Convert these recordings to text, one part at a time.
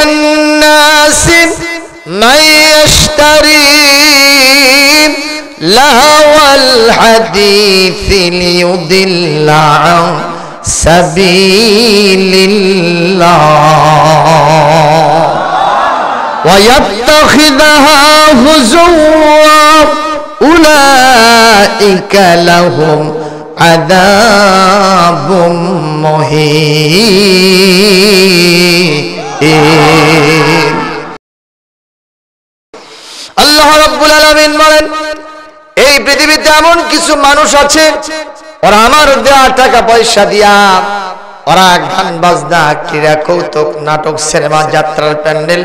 الناس من يشتري لهو الحديث ليضل عن سبيل الله ويتخذها هزوا أولئك لهم عذاب مهين আল্লাহ রাব্বুল আলামিন বলেন এই পৃথিবীতে এমন কিছু মানুষ আছে ওরা আমার দেয়া টাকা পয়সা দিয়া ওরা গান বাজনা ক্রীড়া কৌতুক নাটক সিনেমা যাত্রার প্যান্ডেল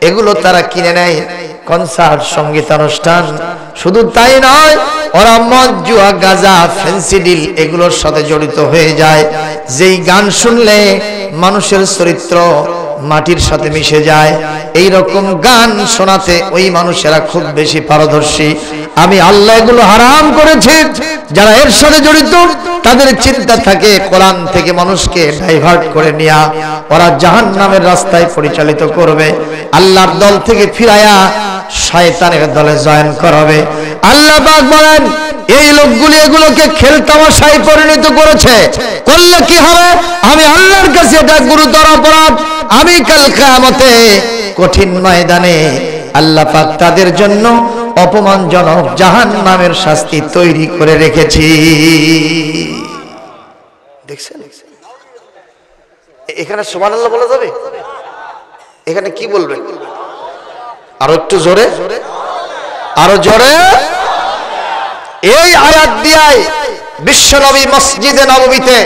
এগুলো তারা কিনে নেয় কনসার্ট সঙ্গীত অনুষ্ঠান শুধু তাই নয় ওরা মদ জুয়া গাঁজা ফেন্সিডিল এগুলোর সাথে জড়িত হয়ে যায় যেই গান শুনলে মানুষের চরিত্র মাটির সাথে মিশে যায় এই রকম গান শোনাতে ওই মানুষেরা খুব বেশি পারদর্শী আমি আল্লাহ এগুলো হারাম করেছি যারা এর সাথে জড়িত তাদের চিন্তা থাকে কোরআন থেকে মানুষকে ডাইভার্ট করে নিয়া ওরা জাহান্নামের রাস্তায় পরিচালিত করবে আল্লাহর দল থেকে ফিরায়া শয়তানের দলে জয়েন করাবে আল্লাহ পাক বলেন এই লোকগুলি এগুলোকে খেলতামাশায় পরিণত করেছে করলে কি হবে আমি আল্লাহর কাছে এটা গুরুতর অপরাধ আমি কাল কিয়ামতে কঠিন ময়দানে আল্লাহ পাক তাদের জন্য অপমানজনক জাহান্নামের শাস্তি তৈরি করে রেখেছি দেখছেন এখানে সুবহানাল্লাহ বলা যাবে এখানে কি বলবেন আরো একটু জোরে আরো জোরে এই আয়াত দিয়ে বিশ্বনবী মসজিদে নববীতে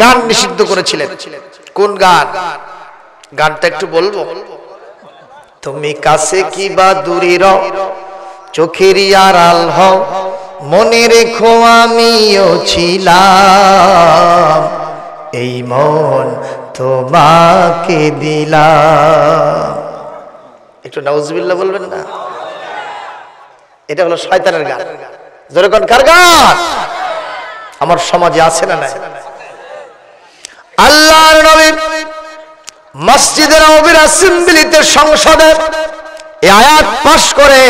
গান নিষিদ্ধ করেছিলেন কোন গান গানটা একটু বলবো তুমি কাছে কি বা দূরে রও চোখেরই আড়াল হও মনে রেখো আমিও ছিলাম এই মন তোমাকে দিলাম একটু নাউজুবিল্লাহ বলবেন না এটা হলো শয়তানের গান জোরে কোন কার গান আমার সমাজে আছে না নাই আল্লাহর নবী মসজিদের নববীর অ্যাসেম্বলিতে সংসদে এই আয়াত পাশ করে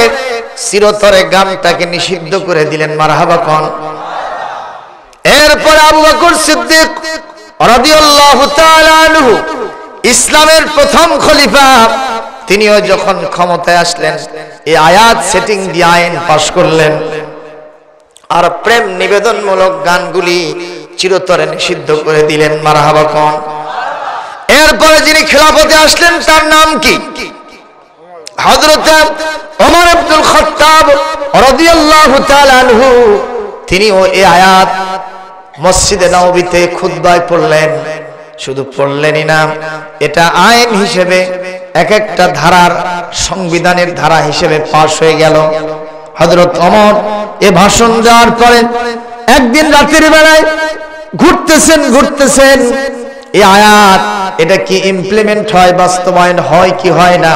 চিরতরে গানটাকে নিষিদ্ধ করে দিলেন মারহাবা কোন এরপর আবু বকর সিদ্দিক রাদিয়াল্লাহু তাআলা আনহু ইসলামের প্রথম খলিফা তিনিও যখন ক্ষমতায় আসলেন এই আয়াত সেটিং দিয়ে আইন পাশ করলেন আর প্রেম নিবেদনমূলক গানগুলি চিরতরে নিষিদ্ধ করে দিলেন মারহাবা কোন এরপরে যিনি খেলাফতে আসলেন তার নাম কি হযরত ওমর ইবনুল খাত্তাব রাদিয়াল্লাহু তাআলা আনহু তিনিও এই আয়াত মসজিদে নববীতে খুতবায় পড়লেন শুধু পড়লেনই না এটা আইন হিসেবে এক একটা ধারার সংবিধানের ধারা হিসেবে পাশ হয়ে গেল হযরত ওমর এই ভাষণ দেওয়ার পরে একদিন রাতের বেলায় ঘুরতেছেন এই আয়াত এটা কি ইমপ্লিমেন্ট হয় বাস্তবায়ন হয় কি হয় না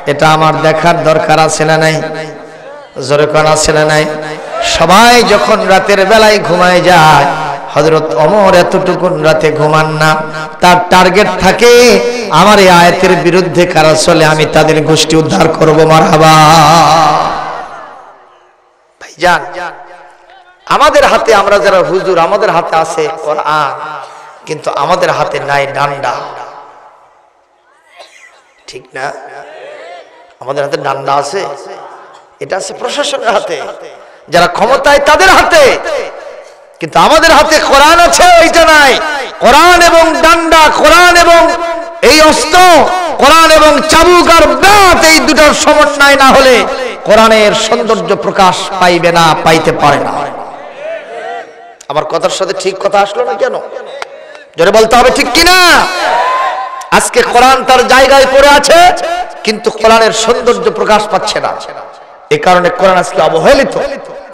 এটা আমার দেখার দরকার আছে না নাই জোরে কোন আছে না নাই সবাই যখন রাতের বেলায় ঘুমায় যায় হযরত ওমর এতটুকুন রাতে ঘুমান না তার টার্গেট থাকে আমার এই আয়াতের বিরুদ্ধে কারা চলে আমি তাদের গোষ্ঠী উদ্ধার করব মারহাবা ভাইজান আমাদের হাতে আমরা যারা হুজুর আমাদের হাতে আছে কোরআন কিন্তু আমাদের হাতে নাই ডান্ডা ঠিক না আমাদের হাতে ডান্ডা আছে এটা আছে প্রশাসনের হাতে যারা ক্ষমতায় তাদের হাতে কিন্তু আমাদের হাতে কোরআন আছে ওইটা নাই কোরআন এবং ডান্ডা কোরআন এবং এই অস্ত্র কোরআন এবং চাবুক আর বাত এই দুটোর সমন্বয় না হলে কোরআনের সৌন্দর্য প্রকাশ পাইবে না পাইতে পারে না আমার কথার সাথে ঠিক কথা আসলো না কেন জোরে বলতে হবে ঠিক কি না আজকে কোরআন তার জায়গায় পড়ে আছে কিন্তু কোরআনের সৌন্দর্য প্রকাশ পাচ্ছে না এই কারণে কোরআন আজকে অবহেলিত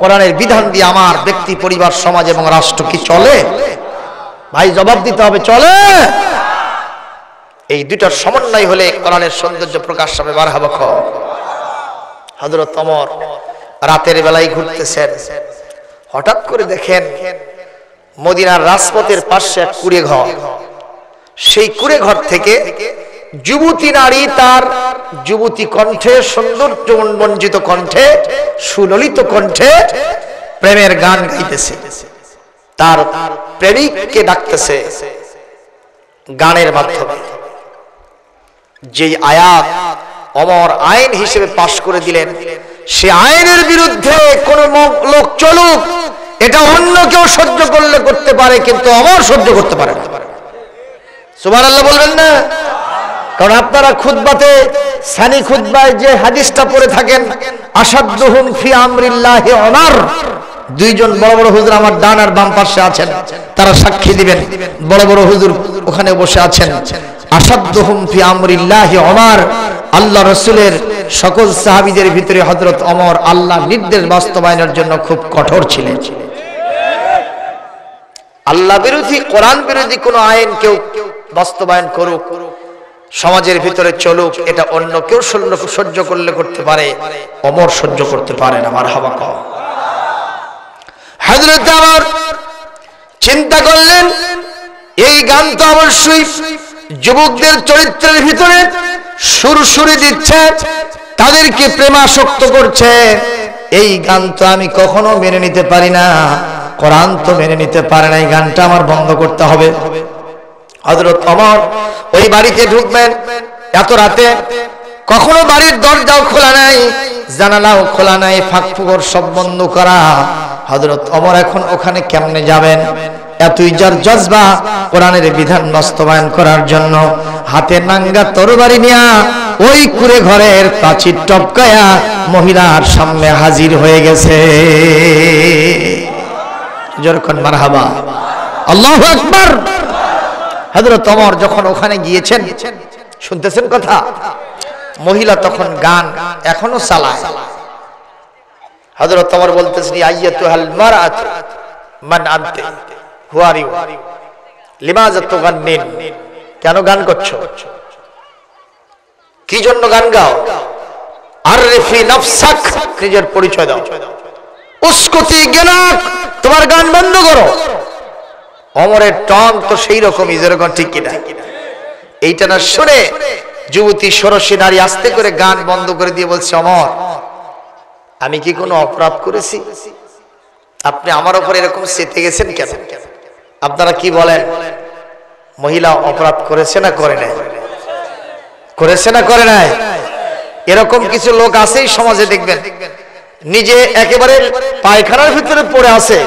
কোরআনের বিধান দিয়ে আমার ব্যক্তি পরিবার সমাজ এবং রাষ্ট্র কি চলে ভাই জবাব দিতে হবে চলে এই দুইটার সমন্বয় হলে কোরআনের সৌন্দর্য প্রকাশ পাবে মারহাবা হযরত ওমর রাতের বেলায় ঘুরতেছেন হঠাৎ করে দেখেন মদিনার রাজপথের পাশে এক কুঁড়ে ঘর সেই কুঁড়ে ঘর থেকে যুবতী নারী তার যুবতী কণ্ঠে, সৌন্দর্য মণ্ডিত কণ্ঠে, সুললিত কণ্ঠে প্রেমের গান গাইতেছে, তার প্রেমিককে ডাকতেছে গানের মাধ্যমে। যেই আয়াত ওমর আইন হিসেবে পাশ করে দিলেন, সে আইনের বিরুদ্ধে কোন লোক চলুক, এটা অন্য কেউ সহ্য করলে করতে পারে, কিন্তু ওমর সহ্য করতে পারে না। সুবহানাল্লাহ বলবেন না? কারণ আপনারা খুতবাতে, সানি খুতবায় যে হাদিসটা পড়ে থাকেন, আসাদুহুম ফি আমরিল্লাহি ওমর, দুইজন বড় বড় হুজুর আমার ডান আর বাম পাশে আছেন, তারা সাক্ষী দিবেন। বড় বড় হুজুর ওখানে বসে আছেন। আসাদুহুম ফি আমরিল্লাহি ওমর, আল্লাহ রাসূলের সকল সাহাবীদের ভিতরে হযরত ওমর আল্লাহর নির্দেশ বাস্তবায়নের জন্য খুব কঠোর ছিলেন। আল্লাহ বিরোধী, কোরআন বিরোধী কোন আইন কেউ বাস্তবায়ন করুক, সমাজের ভিতরে চলুক, এটা অন্য কেউ সহ্য করলে করতে পারে, ওমর সহ্য করতে পারে না। মারহাবা কও। হযরত ওমর চিন্তা করলেন, এই গান তো অবশ্যই যুবকদের চরিত্রের ভিতরে সুরসুরি দিচ্ছে, তাদেরকে প্রেমাসক্ত করছে। এই গান তো আমি কখনো মেনে নিতে পারি না, কোরআন তো মেনে নিতে পারে না, এই গানটা আমার বন্ধ করতে হবে। হযরত ওমর ওই বাড়িতে ঢুকবেন এত রাতে, কখনো বাড়ির দরজাও খোলা নাই, জানালাও খোলা নাই, ফাঁক ফোকর সব বন্ধ করা। হযরত ওমর এখন ওখানে কেমনে যাবেন? এতই যার জজবা কোরআনের বিধান বাস্তবায়ন করার জন্য, হাতে নাঙ্গা তরবারি নিয়া ওই কুড়ে ঘরের প্রাচীর টপকায়া মহিলার সামনে হাজির হয়ে গেছে। জোরকন মারহাবা, আল্লাহু আকবার। হযরত ওমর যখন ওখানে গিয়েছেন, শুনতেছেন কথা, মহিলা তখন গান এখনো চালায়। হযরত ওমর বলতেছেন, আইয়াতুহাল মারআত মান আনতি, হু আর ইউ, লিমাযা তুগান্নিন, কেন গান করছো, কি জন্য গান গাও? আরফি নাফসাক, নিজের পরিচয় দাও। উসকুতি গিনাক, তোমার গান বন্ধ করো। ওমরের টন তো সেই রকমই, যেরকম ঠিক কিনা? এইটা না শুনে যুবতী ষোড়শী নারী আস্তে করে গান বন্ধ করে দিয়ে বলছে, ওমর, আমি কি কোনো অপরাধ করেছি? আপনি আমার উপর এরকম চেতে গেছেন কেন? আপনারা কি বলেন? মহিলা অপরাধ করেছে না করে নাই? করেছে না করে নাই? এরকম কিছু লোক আছেই সমাজে, দেখবেন নিজে একেবারে পায়খানার ভিতরে পড়ে আছে,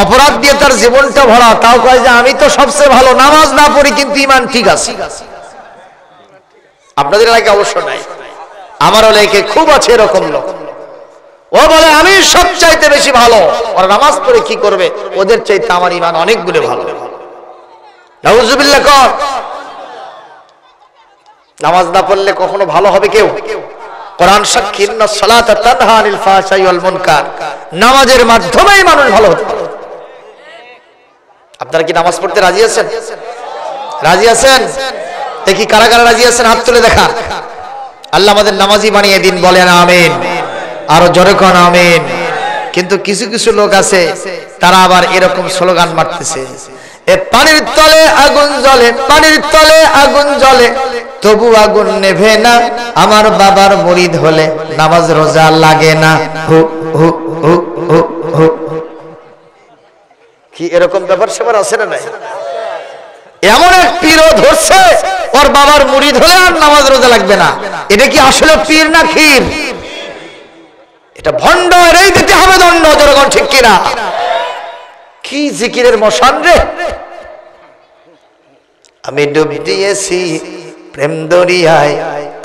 অপরাধ দিয়ে তার জীবনটা ভরা, তাও কয় যে আমি তো সবচেয়ে ভালো, নামাজ না পড়ি কিন্তু ঈমান ঠিক আছে। আপনাদের এলাকায় অবশ্য নাই, আমার এলাকায় খুব আছে এরকম লোক। ও বলে আমি সব চাইতে বেশি ভালো, ওরা নামাজ পড়ে কি করবে, ওদের চাইতে আমার ঈমান অনেক গুণে ভালো। নাউজুবিল্লাহ কর। নামাজ না পড়লে কখনো ভালো হবে কেউ? কোরআন সাক্ষী, ইন্নাস সালাতা তানহা আনিল ফাহশাই ওয়াল মুনকার, নামাজের মাধ্যমেই মানুষ ভালো হতে পারে। আপনারা কি নামাজ পড়তে রাজি আছেন? রাজি আছেন? দেখি কারা কারা রাজি আছেন, হাত তুলে দেখা। আল্লাহ আমাদের নামাজি বানিয়ে দিন, বলেন আমিন। আরো জোরে কোন আমিন। কিন্তু কিছু কিছু লোক আছে, তারা আবার এরকম স্লোগান মারতেছে, এ পানির তলে আগুন জ্বলে, পানির তলে আগুন জ্বলে, তবু আগুন নেভে না, আমার বাবার মুরিদ হলে নামাজ রোজা লাগে না। হু হু হু হু হু। কি এরকম ব্যাপার সেবার আছে না নাই? এমন এক পীরও ধরছে, ওর বাবার মুরিদ হলে আর নামাজ রোজা লাগবে না। এটা কি আসলে পীর না ক্ষীর? এটা ভণ্ড, এরাই দিতে হবে দণ্ড। জনগণ ঠিক কিনা? কি জিকিরের মশান রে! আমি ডুব দিয়েছি প্রেম দরিয়ায়,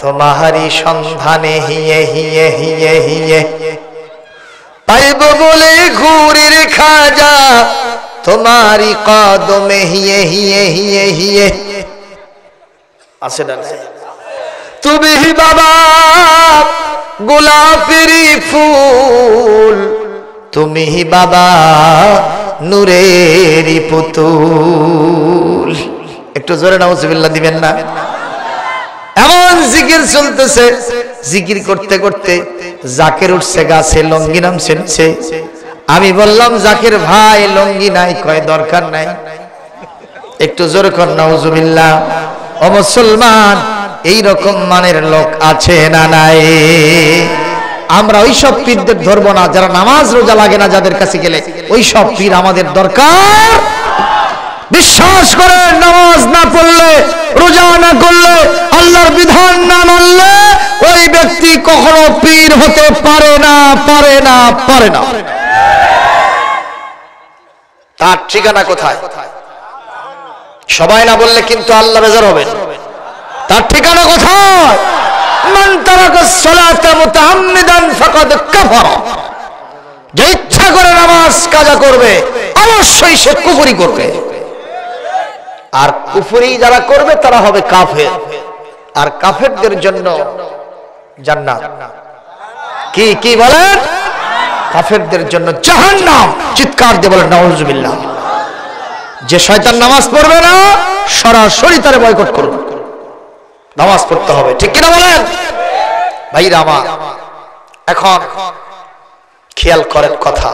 তোমারই সন্ধানে হিয়ে হিয়ে হিয়ে হিয়ে, পাইব বলে ঘুরির খাজা, তোমারই কদমে হিয়ে হিয়ে হিয়ে হিয়ে। আছে না? তুমি বাবা গোলাপেরই ফুল, তুমি বাবা নূরেরই পুতুল। একটু জোরে নাউজুবিল্লাহ দিবেন না? এমন জিকির চলতেছে, জিকির করতে করতে জাকের উঠছে গাছে, লঙ্গি নামছে নিচে। আমি বললাম, জাকের ভাই লঙ্গি নাই? কয় দরকার নাই। একটু জোরে কর নাউজুবিল্লাহ। ও মুসলমান, এই রকম মানের লোক আছে না নাই? আমরা ওই সব পীরদের ধরবো না যারা নামাজ রোজা লাগে না, যাদের কাছে গেলে ওই সব পীর আমাদের দরকার। বিশ্বাস করে নামাজ না পড়লে, রোজা না করলে, আল্লাহর বিধান না মানলে ওই ব্যক্তি কখনো পীর হতে পারে না, পারে না, পারে না। তার ঠিকানা কোথায়? সবাই না বললে কিন্তু আল্লাহ বেজার হবে। তার ঠিকানা কোথায়? মান তারাকাস সালাতা মুতাআম্মিদান ফাকাদ কাফারা। যে ইচ্ছা করে নামাজ কাজা করবে অবশ্যই সে কুফরি করবে, আর কুফরি যারা করবে তারা হবে কাফের, আর কাফেরদের জন্য জান্নাত। কি কি বলেন? কাফেরদের জন্য জাহান্নাম। চিৎকার দিয়ে বলেন নাউজুবিল্লাহ। যে শয়তান নামাজ পড়বে না সরাসরি তারে বয়কট করুন, নামাজ পড়তে হবে, ঠিক কিনা বলেন ভাইরা আমার? এখন খেয়াল করেন কথা।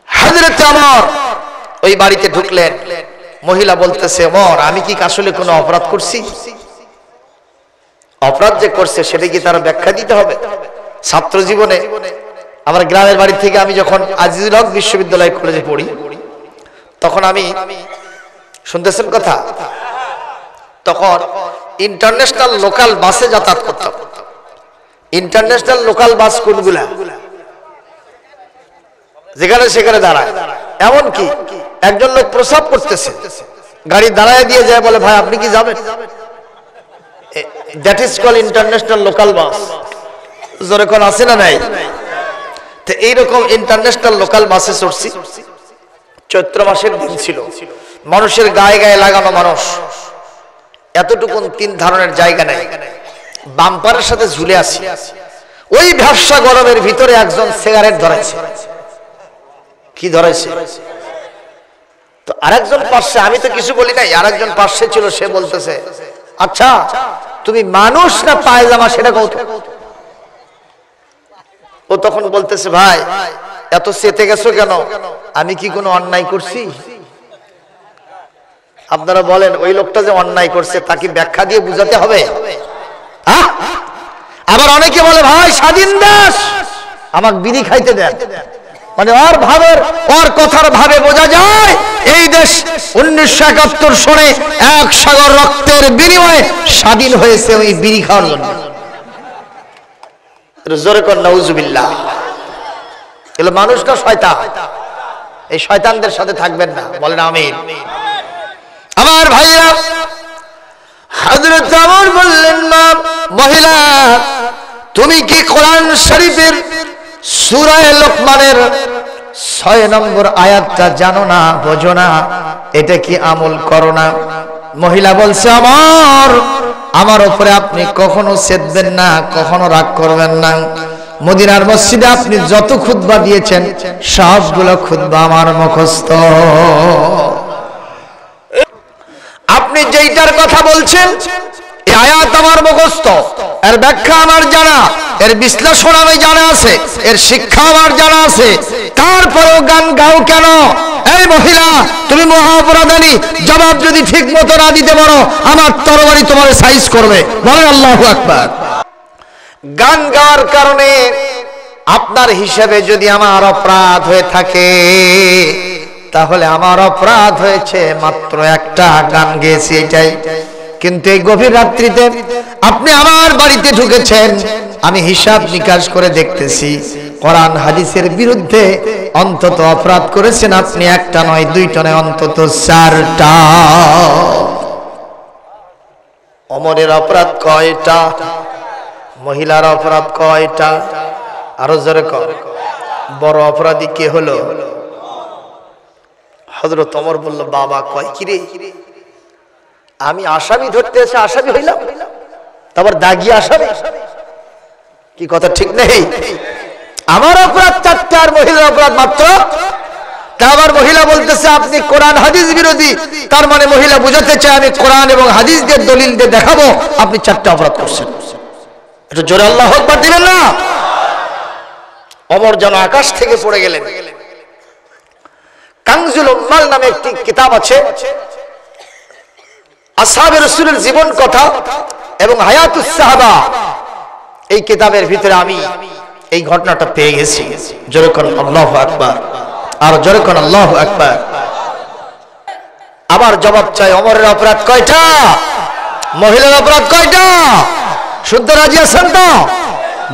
হযরত ওমর ওই বাড়িতে ঢুকলেন, মহিলা বলতেছে, ওমর আমি কি আসলে কোনো অপরাধ করছি? অপরাধ যে করছে সেটা কি তার ব্যাখ্যা দিতে হবে? ছাত্র জীবনে আমার গ্রামের বাড়ি থেকে আমি যখন আজিজুল হক বিশ্ববিদ্যালয় কলেজে পড়ি, তখন আমি শুনতেছেন কথা, তখন ইন্টারন্যাশনাল লোকাল বাসে যাতায়াত করতাম। ইন্টারন্যাশনাল লোকাল বাস কোনগুলা? যেখানে সেখানে দাঁড়ায়। এমনকি একজন লোক প্রস্রাব করতেছে, গাড়ি দাঁড়ায় দিয়ে যায়, বলে ভাই আপনি কি যাবেন? That is call international local bus. জোরে কোন আছে না নাই? তো এইরকম ইন্টারন্যাশনাল লোকাল বাসে চড়ছি। চৈত্র মাসের দিন ছিল, মানুষের গায়ে গায়ে লাগানো মানুষ, এতটুকুন তিন ধরনের জায়গা নাই, বাম্পারের সাথে ঝুলে আসি। ওই ভ্যাবসা গরমের ভিতরে একজন সিগারেট ধরেছে। কি ধরেছে? তো আরেকজন পাশে, আমি তো কিছু বলি নাই, আরেকজন পাশে ছিল, সে বলতেছে, আচ্ছা তুমি মানুষ না পায়জামা সেটা কও তো। ও তখন বলতেছে, ভাই এত চেতে গেছো কেন? আমি কি কোনো অন্যায় করছি? আপনারা বলেন, ওই লোকটা যে অন্যায় করছে তাকে ব্যাখ্যা দিয়ে বুঝাতে হবে? আবার অনেকে বলে, ভাই স্বাধীন দেশ, আমাকে বিড়ি খাইতে দেন। মানে ওর ভাবের, ওর কথার ভাবে বোঝা যায় এই দেশ 1971 সনে এক সাগর রক্তের বিনিময়ে স্বাধীন হয়েছে ওই বিড়ি খাওয়ার জন্য। জোরে কর নাউজুবিল্লাহ। এগুলো মানুষ না শয়তান? এই শয়তানদের সাথে থাকবেন না, বলেন আমিন। আমার ভাইরা, হযরত ওমর বললেন, না মহিলা, তুমি কি কোরআন শরীফের সূরা লোকমানের 6 নম্বর আয়াতটা জানো না, বোঝো না? এটা কি আমল করো না? মহিলা বলছে, আমার উপরে আপনি কখনো চেতবেন না, কখনো রাগ করবেন না। মদিনার মসজিদে আপনি যত খুতবা দিয়েছেন সবগুলো খুতবা আমার মুখস্থ। আপনি যেইটার কথা বলছেন এই আয়াত আমার মুখস্থ, এর ব্যাখ্যা আমার জানা, এর বিশ্লেষণ আমি জানা আছে, এর শিক্ষা আমার জানা আছে, তারপরেও গান গাও কেন? এই মহিলা, তুমি মহা অপরাধী। জবাব যদি ঠিক মতো না দিতে পারো, আমার তরবারি তোমার সাইজ করবে। বলেন আল্লাহু আকবার। গান গাওয়ার কারণে আপনার হিসাবে যদি আমার অপরাধ হয়ে থাকে, তাহলে আমার অপরাধ হয়েছে মাত্র একটা, গান গেয়েছি এটাই। কিন্তু এই গভীর রাত্রিতে আপনি আমার বাড়িতে ঢুকেছেন, আমি হিসাব নিকাশ করে দেখতেছি কোরআন হাদিসের বিরুদ্ধে অন্তত অপরাধ করেছেন আপনি একটা নয়, দুইটা নয়, অন্তত 4টা। ওমরের অপরাধ কয়টা? মহিলার অপরাধ কয়টা? আরো জোরে কর। বড় অপরাধী কে হলো? হযরত ওমর বলল, বাবা কয় কি রে? আমি আসামি ধরতে এসে আসামি হইলাম, তারপর দাগি আসামি? কি কথা ঠিক নেই? আমার অপরাধ 4টা আর মহিলার অপরাধ মাত্র। আবার মহিলা বলতেছে আপনি কোরআন হাদিস বিরোধী, তার মানে মহিলা বুঝাতে চায় আমি কোরআন এবং হাদিস দিয়ে দলিল দিয়ে দেখাবো আপনি 4টা অপরাধ করছেন। একটু জোরে আল্লাহু আকবার দিবেন না? ওমর যেন আকাশ থেকে পড়ে গেলেন। কানজুল উম্মাল নামে একটি কিতাব আছে, আসহাবে রাসূলের জীবন কথা এবং হায়াতুস সাহাবা, এই কিতাবের ভিতরে আমি এই ঘটনাটা পেয়ে গেছি। জোরে কোন আল্লাহু আকবার, আর জোরে কোন আল্লাহু আকবার। আবার জবাব চাই, ওমরের অপরাধ কয়টা? মহিলার অপরাধ কয়টা? শুদ্ধ রাজি আছেন তো?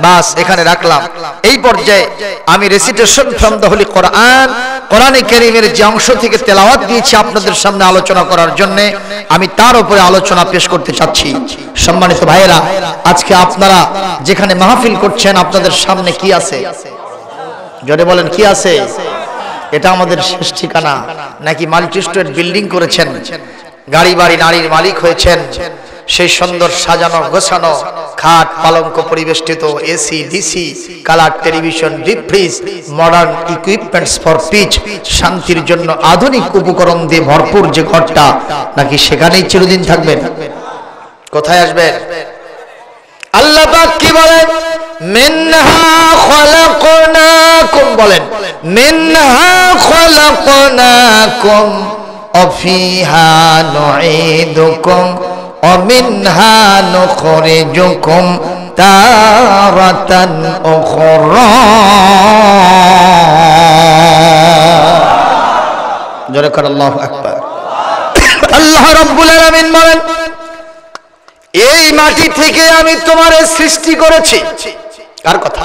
বাস এখানে রাখলাম। এই পর্যায়ে আমি রেসিটেশন ফ্রম দ্য হোলি কোরআন, কোরআনে কারীমের যে অংশ থেকে তেলাওয়াত দিয়েছি আপনাদের সামনে আলোচনা করার জন্য, আমি তার উপরে আলোচনা পেশ করতে চাচ্ছি। সম্মানিত ভাইয়েরা, আজকে আপনারা যেখানে মাহফিল করছেন আপনাদের সামনে কি আছে? জোরে বলেন, কি আছে? এটা আমাদের শেষ ঠিকানা নাকি মাল্টি স্টোরের বিল্ডিং করেছেন, গাড়ি বাড়ি নারীর মালিক হয়েছেন, সেই সুন্দর সাজানো গোছানো খাট পালঙ্ক পরিবেষ্টিত AC DC colour television deep fridge modern equipments for peace, শান্তির জন্য আধুনিক উপকরণ দিয়ে ভরপুর যে ঘরটা, নাকি সেখানেই চিরদিন থাকবেন? কোথায় আসবেন? আল্লাহ পাক কি বলেন? মিনহা খালাকনাকুম, বলেন মিনহা খালাকনাকুম ওয়া ফিহা নুঈদুকুম ওয়া মিনহা নুখরিজুকুম তারাতান উখরা। জোরে করে আল্লাহু আকবার। আল্লাহ রাব্বুল আলামিন বলেন, এই মাটি থেকে আমি তোমারে সৃষ্টি করেছি। কার কথা?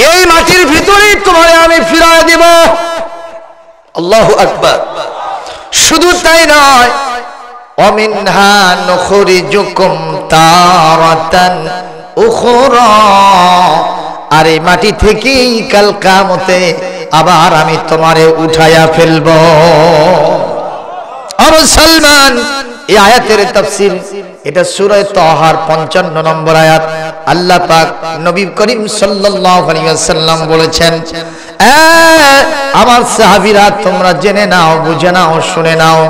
এই মাটির ভিতরেই তোমারে আমি ফিরায় দিব। আল্লাহু আকবার। শুধু তাই নয়, ওয়ামিনহা নুখরিজুকুম তারাতান উখরা, আর এই মাটি থেকেই কাল কিয়ামতে আবার আমি তোমারে উঠায়া ফেলব। মুসলমান, এই আয়াতের তাফসীর, এটা সূরা তাহার 55 নম্বর আয়াত। আল্লাহ পাক নবী করিম সাল্লাল্লাহু আলাইহি ওয়াসাল্লাম বলেছেন, আমার সাহাবীরা তোমরা জেনে নাও, বুঝে নাও, শুনে নাও,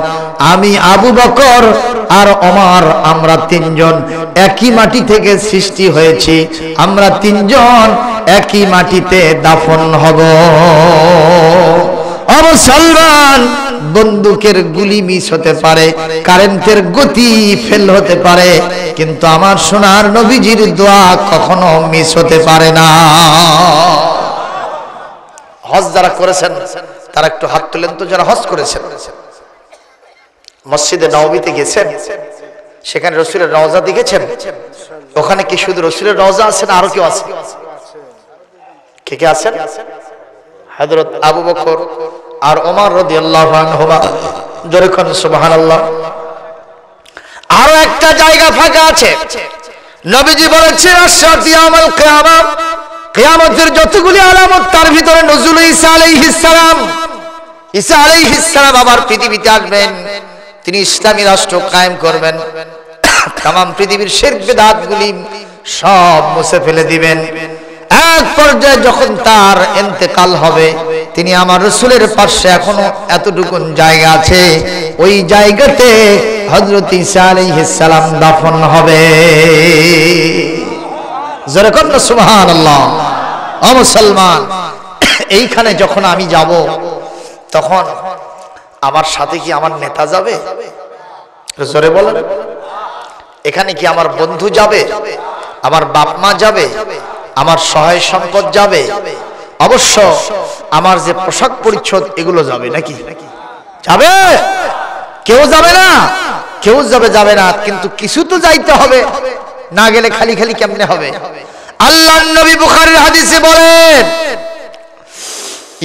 আমি আবু বকর আর ওমর, আমরা তিনজন একই মাটি থেকে সৃষ্টি হয়েছি, আমরা তিনজন একই মাটিতে দাফন হব। মুসলমান, বন্দুকের গুলি মিস হতে পারে, কারেন্টের গতি ফেল হতে পারে, কিন্তু আমার সোনার নবীজির দোয়া কখনো মিস হতে পারে না। হজ যারা করেছেন তারা একটু হাত তুলেন তো, যারা হজ করেছেন। মসজিদে নববীতে গেছেন, সেখানে রাসূলের রওজা দেখেছেন? ওখানে কি শুধু রাসূলের রওজা আছে না আরো কেউ আছে? কে কে আছেন? হযরত আবু বকর আর ওমর রাদিয়াল্লাহু আনহুমা। জোরে কোন সুবহানাল্লাহ। আরো একটা জায়গা ফাঁকা আছে। নবীজি বলেছেন, আশরাতি ইয়াউমুল কিয়ামা, কিয়ামতের যতগুলি আলামত তার ভিতরে নজুল ঈসা আলাইহিস সালাম। ঈসা আলাইহিস সালাম আবার পৃথিবীতে আসবেন, তিনি ইসলামী রাষ্ট্র কায়েম করবেন, তামাম পৃথিবীর শিরক বিদআতগুলি সব মুছে ফেলে দিবেন। এক পর্যায়ে যখন তার ইন্তেকাল হবে, তিনি আমার রাসূলের পাশে এখনো এতটুকু জায়গা আছে, ওই জায়গাতে হযরত ঈসা আলাইহিস সালাম দাফন হবে। জোরে বলুন সুবহানাল্লাহ। ও মুসলমান, এইখানে যখন আমি যাব, তখন আমার সাথে কি আমার নেতা যাবে? জোরে বলেন। এখানে কি আমার বন্ধু যাবে? আমার বাপ মা যাবে? আমার সহায় সম্পদ যাবে? অবশ্য আমার যে পোশাক পরিচ্ছদ এগুলো যাবে নাকি? যাবে? কেউ যাবে না? কেউ যাবে না, কিন্তু কিছু তো যাইতে হবে, না গেলে খালি খালি কেমনে হবে? আল্লাহর নবী বুখারীর হাদিসে বলেন,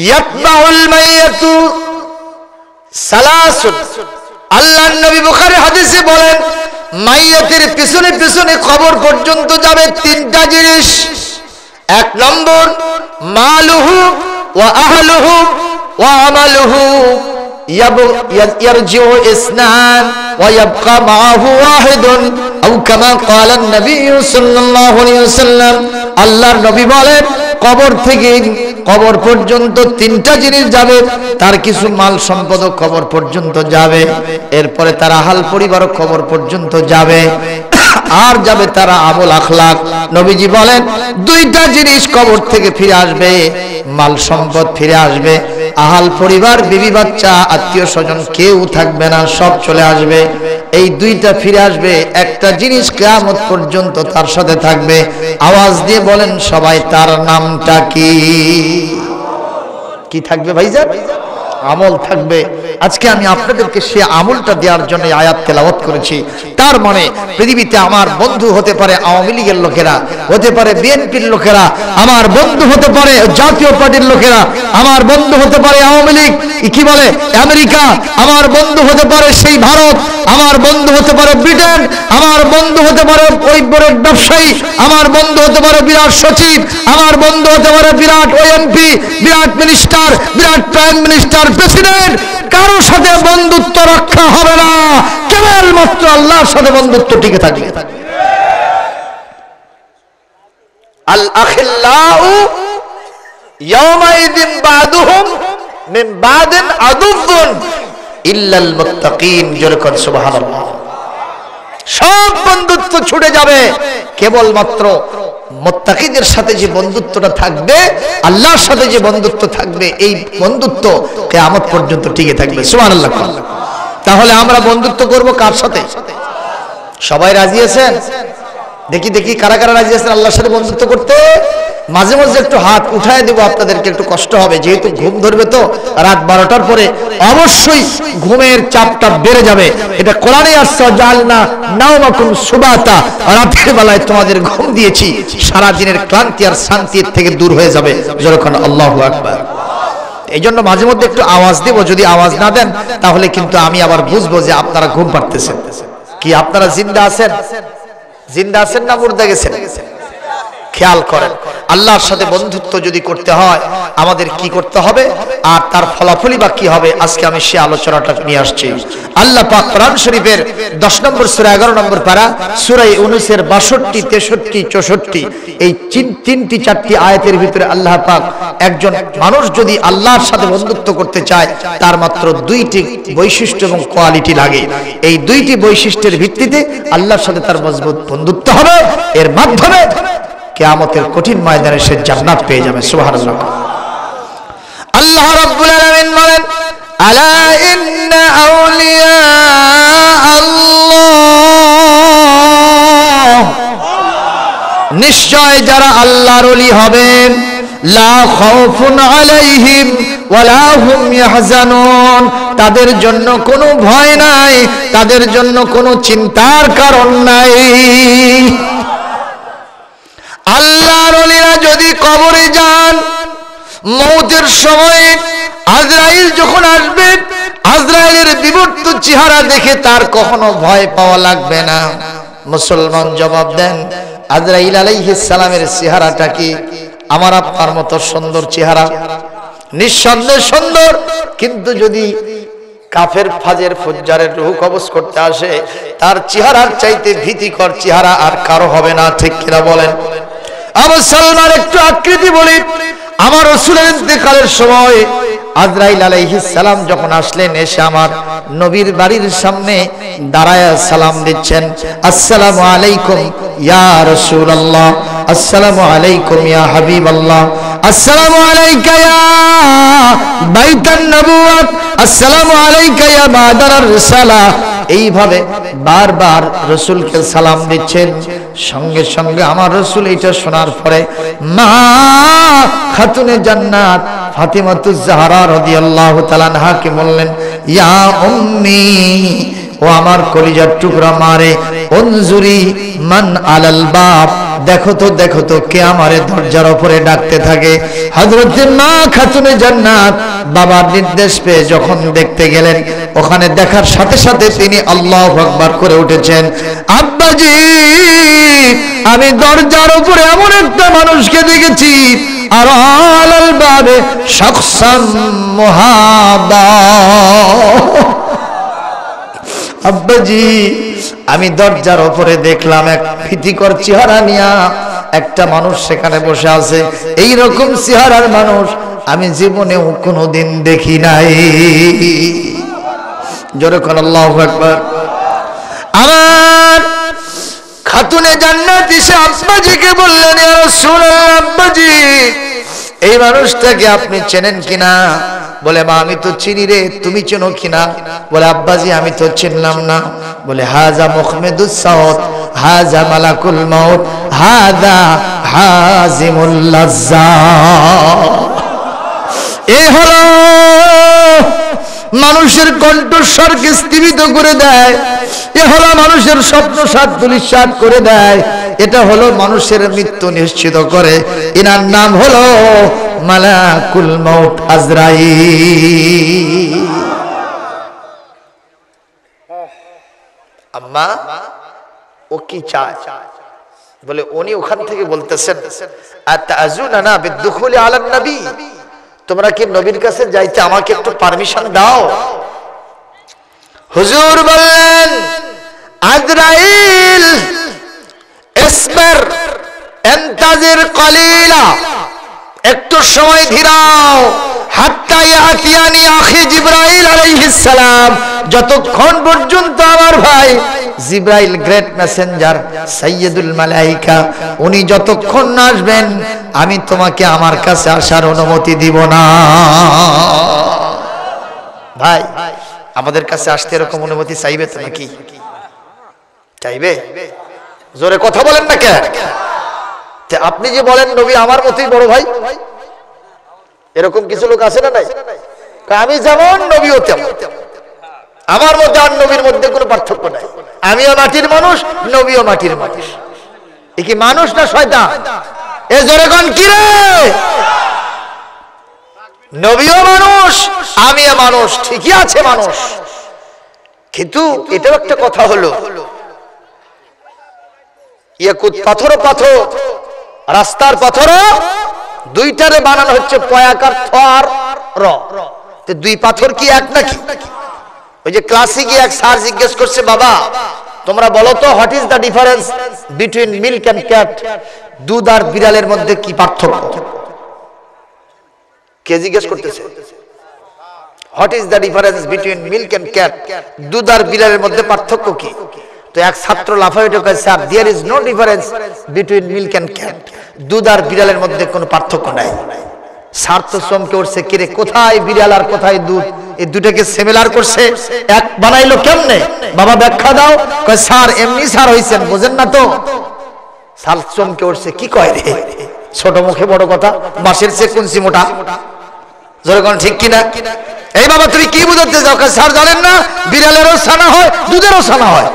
ইয়াতবাউল মাইয়াতু সালাসুন। আল্লাহর নবী বুখারীর হাদিসে বলেন, মাইয়াতের পিছনে পিছনে কবর পর্যন্ত যাবে তিনটা জিনিস। এক নম্বর, মালুহু ওয়া আহলুহু ওয়া আমালুহু ইয়ারজিউ ইসনান ওয়া ইয়াবকা মাআহু ওয়াহিদুন আও কামা ক্বালা নবী সাল্লাল্লাহু আলাইহি ওয়াসাল্লাম। আল্লাহর নবী বলেন, কবর থেকে কবর পর্যন্ত তিনটা জিনিস যাবে, তার কিছু মাল সম্পদ কবর পর্যন্ত যাবে, এরপরে তার আহাল পরিবার কবর পর্যন্ত যাবে, আর যাবে তারা আমল আখলাক। নবীজি বলেন দুইটা জিনিস কবর থেকে ফিরে আসবে, মাল সম্পদ ফিরে আসবে, আহাল পরিবার বিবি বাচ্চা আত্মীয় স্বজন কেউ থাকবে না, সব চলে আসবে। এই দুইটা ফিরে আসবে, একটা জিনিস কিয়ামত পর্যন্ত তার সাথে থাকবে। আওয়াজ দিয়ে বলেন সবাই, তার নামটা কি? কি থাকবে ভাইজান? আমল থাকবে। আজকে আমি আপনাদেরকে সে আমলটা দেওয়ার জন্য আয়াত তেলাওয়াত করেছি। তার মানে পৃথিবীতে আমার বন্ধু হতে পারে আওয়ামী লীগের লোকেরা, হতে পারে বিএনপির লোকেরা, আমার বন্ধু হতে পারে জাতীয় পার্টির লোকেরা, আমার বন্ধু হতে পারে আওয়ামী লীগ কি বলে আমেরিকা, আমার বন্ধু হতে পারে সেই ভারত, আমার বন্ধু হতে পারে ব্রিটেন, আমার বন্ধু হতে পারে ওই বড় ব্যবসায়ী, আমার বন্ধু হতে পারে বিরাট সচিব, আমার বন্ধু হতে পারে বিরাট এমপি, বিরাট মিনিস্টার, বিরাট প্রাইম মিনিস্টার, প্রেসিডেন্ট। কারোর সাথে বন্ধুত্ব রক্ষা হবে না, কেবলমাত্র আল্লাহর সাথে বন্ধুত্ব টিকে থাকবে। আল আখিল্লাউ ইয়াওমাইযিন বাদুহুম মিন বাদিন আদুউন ইল্লাল মুত্তাকিন। জোরে কর সুবহানাল্লাহ। সব বন্ধুত্ব ছুটে যাবে, কেবলমাত্র মুত্তাকিদের সাথে যে বন্ধুত্বটা থাকবে, আল্লাহর সাথে যে বন্ধুত্ব থাকবে, এই বন্ধুত্ব কিয়ামত পর্যন্ত টিকে থাকবে। সুবহানাল্লাহ। তাহলে আমরা বন্ধুত্ব করব কার সাথে? সবাই রাজি আছেন? দেখি দেখি কারা কারা রাজি আছেন আল্লাহর সাথে বন্ধুত্ব করতে? মাঝে মাঝে একটু হাত উঠায় দেব, আপনাদেরকে একটু কষ্ট হবে, যেহেতু ঘুম ধরবে তো রাত 12টার পরে অবশ্যই ঘুমের চাপটা বেড়ে যাবে। এটা কোরআনে আসছে, জাআলনা নাওমাকুম সুবাতা, রাতের বেলায় তোমাদের ঘুম দিয়েছি, সারা দিনের ক্লান্তি আর শান্তি থেকে দূর হয়ে যাবে। যখন আল্লাহু আকবার। এই জন্য মাঝে মধ্যে একটু আওয়াজ দেব, যদি আওয়াজ না দেন তাহলে কিন্তু আমি আবার বুঝবো যে আপনারা ঘুম পাড়তেছেন। কি আপনারা জিন্দা আছেন? জিন্দা আছেন না মুর্দা গেছেন? খেয়াল করেন, আল্লাহর সাথে বন্ধুত্ব যদি করতে হয় আমাদের কি করতে হবে আর তার ফলাফলই বা কি হবে, আজকে আমি সে আলোচনাটা নিয়ে আসছি। আল্লাহ পাক কোরআন শরীফের 10 নম্বর সূরা 11 নম্বর পারা সূরা ইউনূসের 62, 63, 64 এই তিনটি চারটি আয়াতের ভিতরে আল্লাহ পাক একজন মানুষ যদি আল্লাহর সাথে বন্ধুত্ব করতে চায় তার মাত্র দুইটি বৈশিষ্ট্য এবং কোয়ালিটি লাগে। এই দুইটি বৈশিষ্ট্যের ভিত্তিতে আল্লাহর সাথে তার মজবুত বন্ধুত্ব হবে, এর মাধ্যমে কিয়ামতের কঠিন ময়দানে সে জান্নাত পেয়ে যাবে। সুবহানাল্লাহ। আল্লাহ রাব্বুল আলামিন বলেন, আলা ইন্না আউলিয়া আল্লাহ, নিশ্চয় যারা আল্লাহর ওলি হবেন, লা খাউফুন আলাইহিম ওয়ালা হুম ইয়াহজানুন, তাদের জন্য কোনো ভয় নাই, তাদের জন্য কোনো চিন্তার কারণ নাই। আল্লাহর ওলিরা যদি কবরে যান, মওতের সময় আজরাইল যখন আসবে, আজরাইলের বিবর্ত চেহারা দেখে তার কখনো ভয় পাওয়া লাগবে না। মুসলমান জবাব দেন, আজরাইল আলাইহিস সালামের চেহারাটা কি আমার আপনার মতো সুন্দর চেহারা? নিঃসন্দেহে সুন্দর, কিন্তু যদি কাফের ফাজের ফুজ্জারের রূহ কবজ করতে আসে, তার চেহারার চাইতে ভীতিকর চেহারা আর কারো হবে না। ঠিক কিনা বলেন? আবু সালমান একটু আকৃতি বলি, আমার রাসূলের ইন্তেকালের সময় আজরাইল আলাইহিস সালাম যখন আসলেন, এসে আমার নবীর বাড়ির সামনে দাঁড়ায় সালাম দিচ্ছেন, আসসালামু আলাইকুম ইয়া রাসূলুল্লাহ, আসসালামু আলাইকুম ইয়া হাবিবাল্লাহ, আসসালামু আলাইকা ইয়া বাইতান নবুওয়াত, আসসালামু আলাইকা ইয়া বাদার রিসালা। এইভাবে বারবার রাসূলকে সালাম দিচ্ছেন। সঙ্গে সঙ্গে আমার রাসূল এটা শোনার পরে মা খাতুনে জান্নাত ফাতিমাতুজ জাহরা রাদিয়াল্লাহু তাআলা আনহাকে বললেন, ইয়া উম্মি, ও আমার কলিজার টুকরা মারে, উনজুরি মান আলাল বাব, দেখো তো কে আমারে দরজার উপরে ডাকতে থাকে। হযরত মা খাতুনে জান্নাত বাবার নির্দেশ পেয়ে যখন দেখতে গেলেন, ওখানে দেখার সাথে সাথে তিনি আল্লাহু আকবার করে উঠেছেন, আব্বাজি আমি দরজার উপরে এমন একটা মানুষকে দেখেছি, আর আলাল বাবে শাখসান মুহাদা, আব্বাজি আমি দরজার উপরে দেখলাম এক ভীতিকর চেহারা নিয়া একটা মানুষ সেখানে বসে আছে, এই রকম চেহারার মানুষ আমি জীবনেও কোনোদিন দেখি নাই। জোরে কোন আল্লাহু আকবার। আমার খাতুনে জান্নাত এসে আব্বাজিকে বললেন, ইয়া রাসূলুল্লাহ, আব্বাজি এই মানুষটাকে আপনি চেনেন কিনা? বলে, মা আমি তো চিনি রে, তুমি চেনো কিনা? বলে, আব্বাজি আমি তো চিনলাম না। বলে, হাজা মুহম্মদুস সাউদ, হাজা মালাকুল মাউত, হাদা হাজিমুল লাজ্জাত। এই হলো মানুষের কণ্ঠস্বরকে স্থিমিত করে দেয়, এ হলো মানুষের স্বপ্ন সাত দুলিশাত করে দেয়, এটা হলো মানুষের মৃত্যু নিশ্চিত করে। এনার নাম হলো মালাকুল মাউত আজরাইল। আম্মা ও কি চায়? বলে, উনি ওখান থেকে বলতেছেন, আতাজুনানা বিদুখুলি আলান নবী, তোমরা কি নবীর কাছে যাইতে আমাকে একটু পারমিশন দাও? হুজুর বললেন, আজরাইল ইসবির ইনতাজির কলিলা, একটু সময় ধীরাও, হাত্তা ইয়াতিয়ানি আখি জিবরাইল আলাইহিস সালাম, যতক্ষণ পর্যন্ত আমার ভাই জিবরাইল গ্রেট মেসেঞ্জার সাইয়্যিদুল মালায়েকা উনি যতক্ষণ না আসবেন আমি তোমাকে আমার কাছে আসার অনুমতি দিব না। ভাই আমাদের কাছে আসতে এরকম অনুমতি চাইবে তো নাকি? চাইবে? জোরে কথা বলেন না কেন? আপনি যে বলেন নবী আমার মতই বড় ভাই, এরকম কিছু লোক আছে না নাই? আমি যেমন নবীও তেমন, আমার মধ্যে আর নবীর মধ্যে কোনো পার্থক্য নাই। আমিও মাটির মানুষ, নবীও মাটির মানুষ। এ কি মানুষ না শয়তান? এ জোরে কোন কি রে? নবীও মানুষ, আমিও মানুষ, ঠিকই আছে মানুষ। কিন্তু এটাও একটা কথা হলো, ইয়াকুত পাথর পাথর, রাস্তার পাথরও দুইটারে বানানো হচ্ছে পয়াকার থ আর র, তো দুই পাথর কি এক নাকি? ওই যে ক্লাসে গিয়ে এক স্যার জিজ্ঞেস করছে, বাবা তোমরা বলো তো what is the difference between milk and cat, দুধ আর বিড়ালের মধ্যে কি পার্থক্য? কে জিজ্ঞেস করতেছে? What is the difference between milk and cat, দুধ আর বিড়ালের মধ্যে পার্থক্য কি? তো এক ছাত্র লাফায় উঠে কয়, sir there is no difference between milk and cat, দুধ আর বিড়ালের মধ্যে কোনো পার্থক্য নাই। স্যার তো চমকে উঠছে, কিরে কোথায় বিড়াল আর কোথায় দুধ, এই দুটাকে সিমিলার করছে, এক বানাইলো কেমনে? বাবা ব্যাখ্যা দাও। কয় স্যার এমনি স্যার হইছেন, বোঝেন না তো? স্যার চমকে উঠছে, কি কয় রে, ছোট মুখে বড় কথা, বাঁশের চেয়ে কুঞ্চি মোটা। জোরে কোন ঠিক কিনা? এই বাবা তুমি কি বুঝাতে চাও? স্যার জানেন না বিড়ালেরও ছানা হয়, দুধেরও ছানা হয়।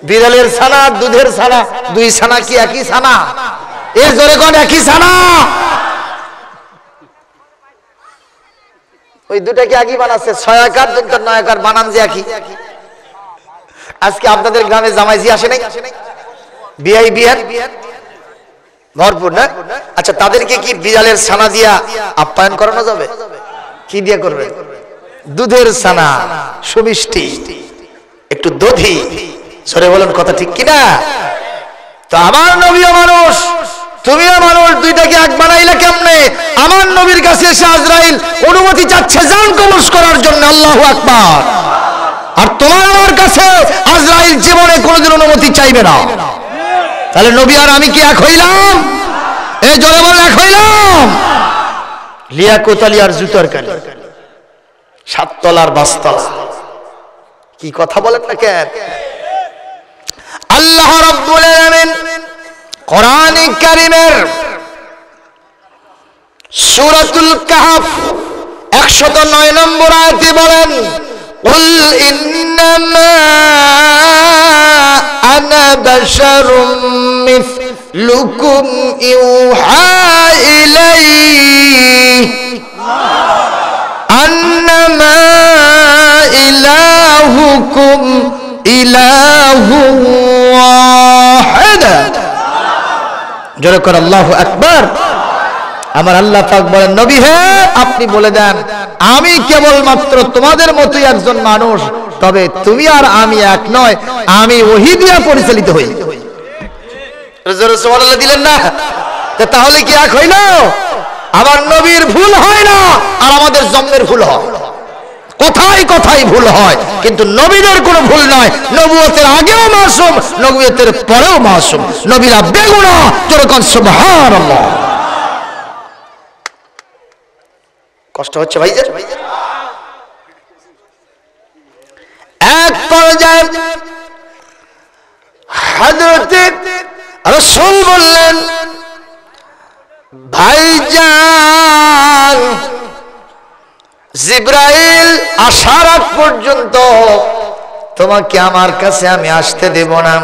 বিড়ালের ছানা আর দুধের ছানা, দুই ছানা কি একই ছানা? এর জোরে কোন একই ছানা? ওই দুটাকে একই বানাচ্ছে, 6 আকার 9 আকার বানান যে একই। আজকে আপনাদের গ্রামে জামাইজি আসে নাই? বিআই বিয়ার ভরপুর না? আচ্ছা তাদেরকে কি বিড়ালের ছানা দিয়া আপ্যায়ন করানো যাবে? কি দিয়ে করবে? দুধের ছানা, সুমিষ্টি, একটু দধি। সরে বলেন কথা ঠিক কিনা? তো আমার নবীও মানুষ, তুমিও মানুষ, দুইটাকে এক বানাইলে কেমনে? আমার নবীর কাছে এসে আজরাইল অনুমতি চাচ্ছে জান কবজ করার জন্য, আল্লাহু আকবার। আর তোমার আমার কাছে আজরাইল জীবনে কোনোদিন অনুমতি চাইবে না। তাহলে নবী আর আমি কি এক হইলাম? এই জোরে বল, এক হইলাম। লিয়াকত আলী আর জুতার কালি, 7 তলার 5 তলা, কি কথা বলেন না কেন? আল্লাহ রাব্বুল আলামিন কোরআন কারীমের সূরাতুল কাহফ 109 নম্বর আয়াতে বলেন, কুল ইন্নামা আনা বাশারুম মিসলুকুম ইউহা ইলাইহি আন্নামা ইলাহুকুম ইলাহু ওয়াহিদ। জোরে করে আল্লাহু আকবার। আমার আল্লাহ পাক বলেন, নবী হে আপনি বলে দেন আমি কেবলমাত্র তোমাদের মতোই একজন মানুষ, তবে তুমি আর আমি এক নয়, আমি ওহী দিয়ে পরিচালিত হই। সুবহানাল্লাহ দিলেন না? তাহলে কি এক হইল? আমার নবীর ভুল হয় না আর আমাদের জন্মের ভুল হয়, কথায় কথায় ভুল হয়, কিন্তু নবীদের কোনো ভুল নয়। নবুয়তের আগেও মাসুম, নবুয়তের পরেও মাসুম, নবীরা বেগুনাহ। যেরকম সুবহানাল্লাহ। কষ্ট হচ্ছে ভাইজান? এক পর্যায়ে হযরতে রাসূল বললেন, ভাইজান জিবরাইল আসার আগ পর্যন্ত তোমাকে আমার কাছে আমি আসতে দেব না।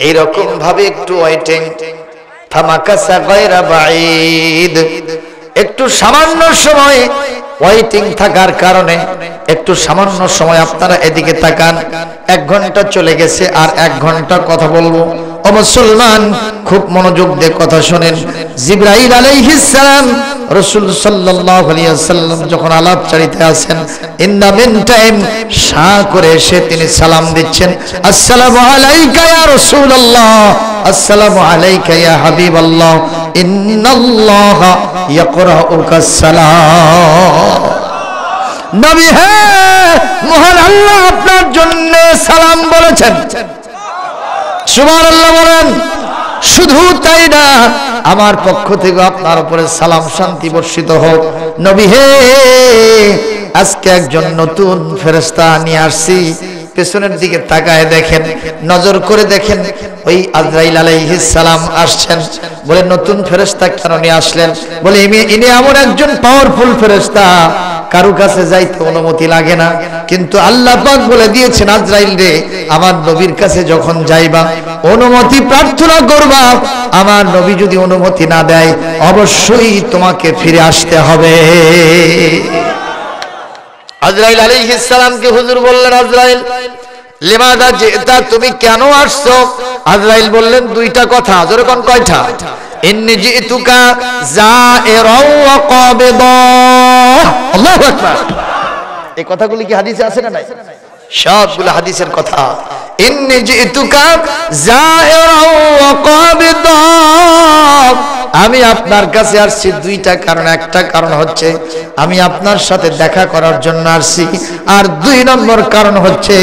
এইরকম ভাবে একটু ওয়েটিং। ফামাকাসা গায়রা বাঈদ, একটু সামান্য সময় ওয়েটিং থাকার কারণে একটু সামান্য সময় আপনারা এদিকে তাকান। 1 ঘন্টা চলে গেছে, আর 1 ঘন্টা কথা বলবো। ও মুসলমান, খুব মনোযোগ দিয়ে কথা শুনেন। জিবরাইল আলাইহিস সালাম রাসূল সাল্লাল্লাহু আলাইহি ওয়াসাল্লাম যখন আলাপচারিতে আছেন, ইন দা মিন টাইম শাহ করে এসে তিনি সালাম দিচ্ছেন, আসসালামু আলাইকা ইয়া রাসূলুল্লাহ, আসসালামু আলাইকা ইয়া হাবিবাল্লাহ, ইন্নাল্লাহা ইয়াকরাউকা সালাম। নবী হে, মহান আল্লাহ আপনার জন্য সালাম বলেছেন। সুবহানাল্লাহ বলেন। শুধু তাই না, আমার পক্ষ থেকে আপনার উপরে সালাম শান্তি বর্ষিত হোক। নবী হে, আজকে একজন নতুন ফেরেশতা নিয়ে আসছি। পেছনের দিকে তাকায় দেখেন, নজর করে দেখেন, ওই আজরাইল আলাইহিস সালাম আসছেন। বলে নতুন ফেরেশতা কেন নিয়ে আসলেন? বলে ইনি এমন একজন পাওয়ারফুল ফেরেশতা, কারো কাছে যাইতে অনুমতি লাগে না, কিন্তু আল্লাহ পাক বলে দিয়েছেন, আজরাইল রে, আমার নবীর কাছে যখন যাইবা অনুমতি প্রার্থনা করবা, আমার নবী যদি অনুমতি না দেয় অবশ্যই তোমাকে ফিরে আসতে হবে। আজরাইল আলাইহিস সালামকে হুজুর বললেন, আজরাইল লিমাদা জিতা, তুমি কেন আসছো? আজরাইল বললেন 2টা কথা। যেরকম কয়টা? ইন্নী জিতুকা যায়রাও ওয়া কাবিদা। আল্লাহু আকবার। এই কথাগুলি কি হাদিসে আছে না নাই? সবগুলো হাদিসের কথা। ইন্নী জিতুকা যায়রাও ওয়া কাবিদা, আমি আপনার কাছে আসছি 2টা কারণ। একটা কারণ হচ্ছে আমি আপনার সাথে দেখা করার জন্য আসছি, আর 2 নম্বর কারণ হচ্ছে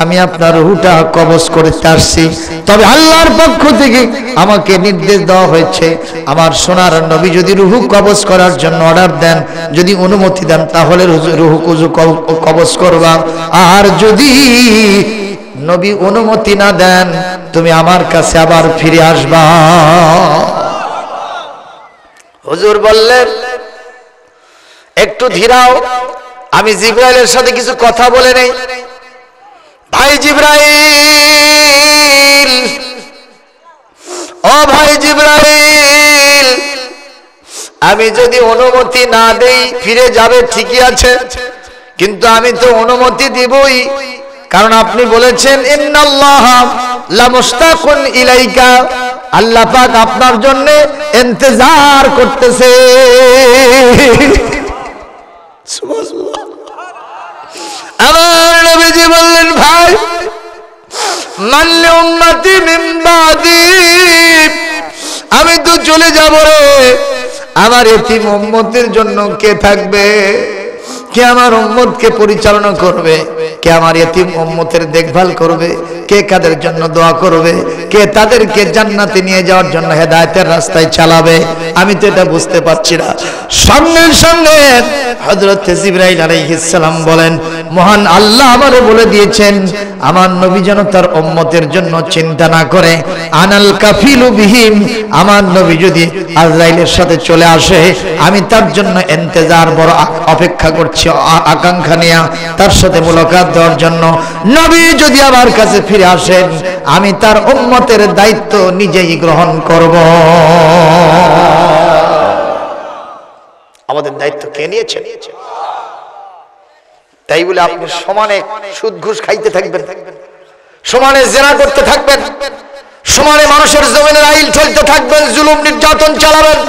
আমি আপনার রূহটা কবজ করতে আসছি। তবে আল্লাহর পক্ষ থেকে আমাকে নির্দেশ দেওয়া হয়েছে, আমার সোনার নবী যদি রূহ কবজ করার জন্য অর্ডার দেন, যদি অনুমতি দেন, তাহলে রূহ কবজ করবা। আর যদি নবী অনুমতি না দেন, তুমি আমার কাছে আবার ফিরে আসবা। হুজুর বললেন, একটু ধীরাও, আমি জিবরাইলের সাথে কিছু কথা বলে নেই। ভাই জিবরাইল, ও ভাই জিবরাইল, আমি যদি অনুমতি না দেই ফিরে যাবে ঠিকই আছে, কিন্তু আমি তো অনুমতি দিবই, কারণ আপনি বলেছেন ইন্নাল্লাহা লামুশতাকুন ইলাইকা, আল্লাহ পাক আপনার জন্য ইন্তজার করতেছে। সুবহানাল্লাহ। আমার নবীজি বললেন, ভাই মানলে উম্মতি মিন বাদি, আমি তো চলে যাব রে, আমার এতিম উম্মতের জন্য কে থাকবে? কে আমার উম্মতকে পরিচালনা করবে? কে আমার এতিম উম্মতের দেখভাল করবে? কে কাদের জন্য দোয়া করবে? কে তাদেরকে জান্নাতে নিয়ে যাওয়ার জন্য হেদায়েতের রাস্তায় চালাবে? আমি তো এটা বুঝতে পারছি না। সঙ্গে সঙ্গে হযরত জিবরাইল আলাইহিস সালাম বলেন, মহান আল্লাহ আমারে বলে দিয়েছেন আমার নবী যেন তার উম্মতের জন্য চিন্তা না করে, আনাল কাফিলু বিহিম, আমার নবী যদি আজরাইলের সাথে চলে আসে, আমি তার জন্য ইন্তজার বড় অপেক্ষা করছি, আকাঙ্ক্ষা নিয়ে তার সাথে মুলাকাত দেওয়ার জন্য। নবী যদি আমার কাছে ফিরে আসেন, আমি তার উম্মতের দায়িত্ব নিজেই গ্রহণ করব। আমাদের দায়িত্ব কে নিয়েছে? তাই বলে আপনি সমানে সুদ ঘুষ খাইতে থাকবেন, সমানে জেনা করতে থাকবেন, সমানে মানুষের জমিনের আইল ঠেলতে থাকবেন, জুলুম নির্যাতন চালাবেন,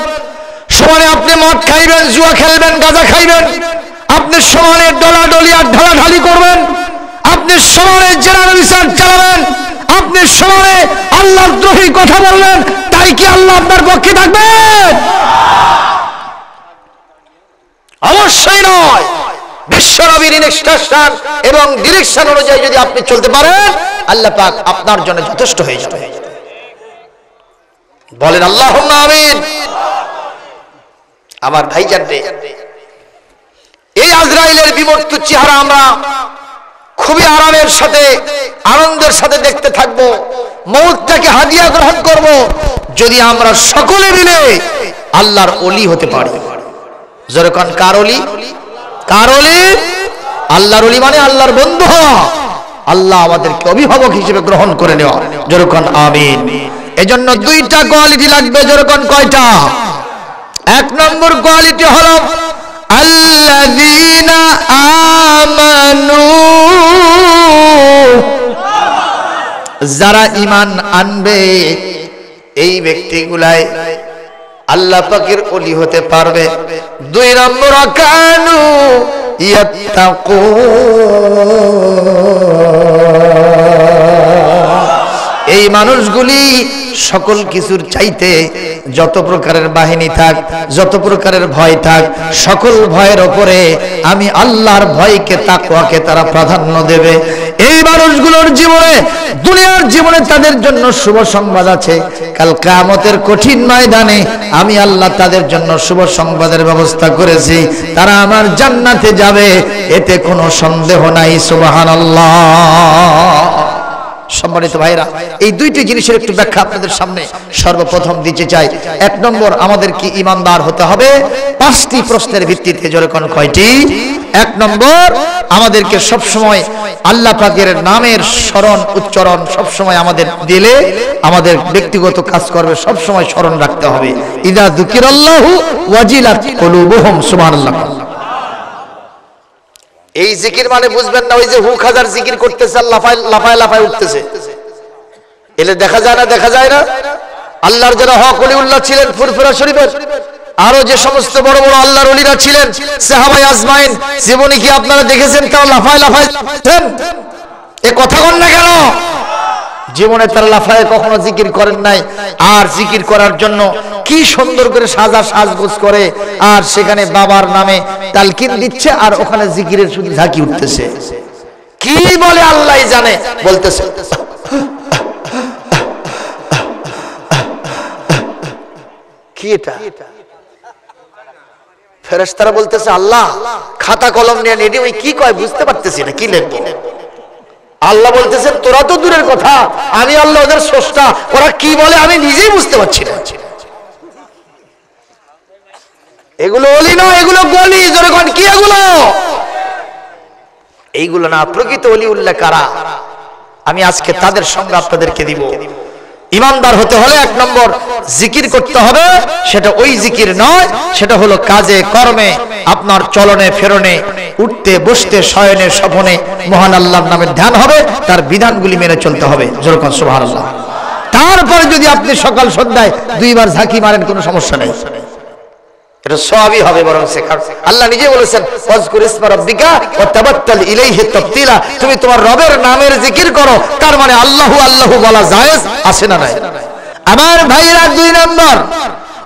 সমানে আপনি মদ খাইবেন, জুয়া খেলবেন, গাঁজা খাইবেন, আপনি সমানে ডলাডলি আর ঢালাঢালি করবেন, আপনি সমানে জেনার বিচার চালাবেন, আপনি সমানে আল্লাহর দ্রোহী কথা বললেন, তাই কি আল্লাহ আপনার পক্ষে থাকবেন? অবশ্যই নয়। বিশ্বনবীর ইনস্ট্রাকশন এবং ডিরেকশন অনুযায়ী যদি আপনি চলতে পারেন, আল্লাহ পাক আপনার জন্য যথেষ্ট হয়ে যাবে। বলেন আল্লাহুম্মা আমিন। আমার ভাইজান রে, এই আজরাইলের বিমূর্ত চেহারা আমরা খুবই আরামের সাথে, আনন্দের সাথে দেখতে থাকব। মউতটাকে হাদিয়া গ্রহণ করব যদি আমরা সকলে মিলে আল্লাহর ওলি হতে পারি। যেরকম কার ওলি? কার ওলি? আল্লাহর ওলি মানে আল্লাহর বন্ধু হওয়া, আল্লাহ আমাদেরকে অভিভাবক হিসেবে গ্রহণ করে নেওয়া। যেরকম আমিন। এজন্য দুইটা কোয়ালিটি লাগবে। যেরকম কয়টা? এক নম্বর কোয়ালিটি হলো আল্লাযীনা আমানু, যারা ঈমান আনবে এই ব্যক্তিগুলাই আল্লাহ পাকের ওলি হতে পারবে। দুই নম্বর কানু ইয়াত্তাকুন, এই মানুষগুলি সকল কিছুর চাইতে যত প্রকারের বাহিনী থাক, যত প্রকারের ভয় থাক, সকল ভয়ের ওপরে আমি আল্লাহর ভয়কে, তাকওয়াকে তারা প্রাধান্য দেবে। এই মানুষগুলোর জীবনে, দুনিয়ার জীবনে তাদের জন্য শুভ সংবাদ আছে। কাল কিয়ামতের কঠিন ময়দানে আমি আল্লাহ তাদের জন্য শুভ সংবাদের ব্যবস্থা করেছি। তারা আমার জান্নাতে যাবে, এতে কোনো সন্দেহ নাই। সুবহানাল্লাহ। সম্মানিত ভাইরা, এই দুইটি জিনিসের একটু ব্যাখ্যা আপনাদের সামনে সর্বপ্রথম দিতে চাই। এক নম্বর, আমাদের কি ঈমানদার হতে হবে পাঁচটি প্রশ্নের ভিত্তিতে। যেরকম কয়টি? এক নম্বর, আমাদেরকে সব সময় আল্লাহ পাকের নামের স্মরণ, উচ্চারণ সব সময় আমাদের দিলে, আমাদের ব্যক্তিগত কাজ করবে সব সময় স্মরণ রাখতে হবে। ইযা যুকিরাল্লাহু ওয়াজিলাত কুলুবুহুম। সুবহানাল্লাহ। এই জিকির মানে বুঝবেন না ওই যে হুক হাজার জিকির করতেছে, লাফায় লাফায় লাফায় উঠতেছে, এলে দেখা যায় না? দেখা যায় না? আল্লাহর যারা হক ওলিউল্লাহ ছিলেন ফুরফুরা শরীফের, আরো যে সমস্ত বড় বড় আল্লাহর ওলিরা ছিলেন, সাহাবায়ে আজমাইন, জীবনে কি আপনারা দেখেছেন তারা লাফায় লাফায়? এ কথা বল না কেন? জীবনে তারা লাফায় কখনো জিকির করেন নাই। আর জিকির করার জন্য কি সুন্দর করে সাজগোজ করে, আর সেখানে বাবার নামে তালকিন দিচ্ছে, আর ওখানে জিকিরের শুধু ঝাঁকি উঠতেছে। কি বলে আল্লাহই জানে। বলতেছে কি এটা? ফেরেশতারা বলতেছে আল্লাহ খাতা কলম নিয়ে রেডি, ওই কি কয় বুঝতে পারতেছি না, কি লিখবো? আল্লাহ বলতেছেন তোরা তো দূরের কথা, আমি আল্লাহ ওদের স্রষ্টা, ওরা কি বলে আমি নিজেই বুঝতে পারছি না। এগুলো ওলি নয়, এগুলো গলি। যেরকম কি এগুলো? এইগুলো না, প্রকৃত ওলি উল্লাহ কারা, আমি আজকে তাদের সঙ্গে আপনাদেরকে দিব। ঈমানদার হতে হলে এক নম্বর জিকির করতে হবে, সেটা ওই জিকির নয়, সেটা হলো কাজে কর্মে, আপনার চলনে ফেরনে, উঠতে বসতে শয়নে স্বপনে মহান আল্লাহর নামের ধ্যান হবে, তার বিধানগুলি মেনে চলতে হবে। যেরকম সুবহানাল্লাহ। তারপরে যদি আপনি সকাল সন্ধ্যায় দুইবার ঝাঁকি মারেন কোনো সমস্যা নেই, এটা সওয়াবই হবে। বরং আল্লাহ নিজে বলেছেন ওয়াজকুর ইসমা রাব্বিকা ওয়া তাবাত্তাল ইলাইহি তাবতিলা, তুমি তোমার রবের নামের জিকির করো। তার মানে আল্লাহু আল্লাহু বলা জায়েজ আছে না নাই? আমার ভাইরা, দুই নম্বর,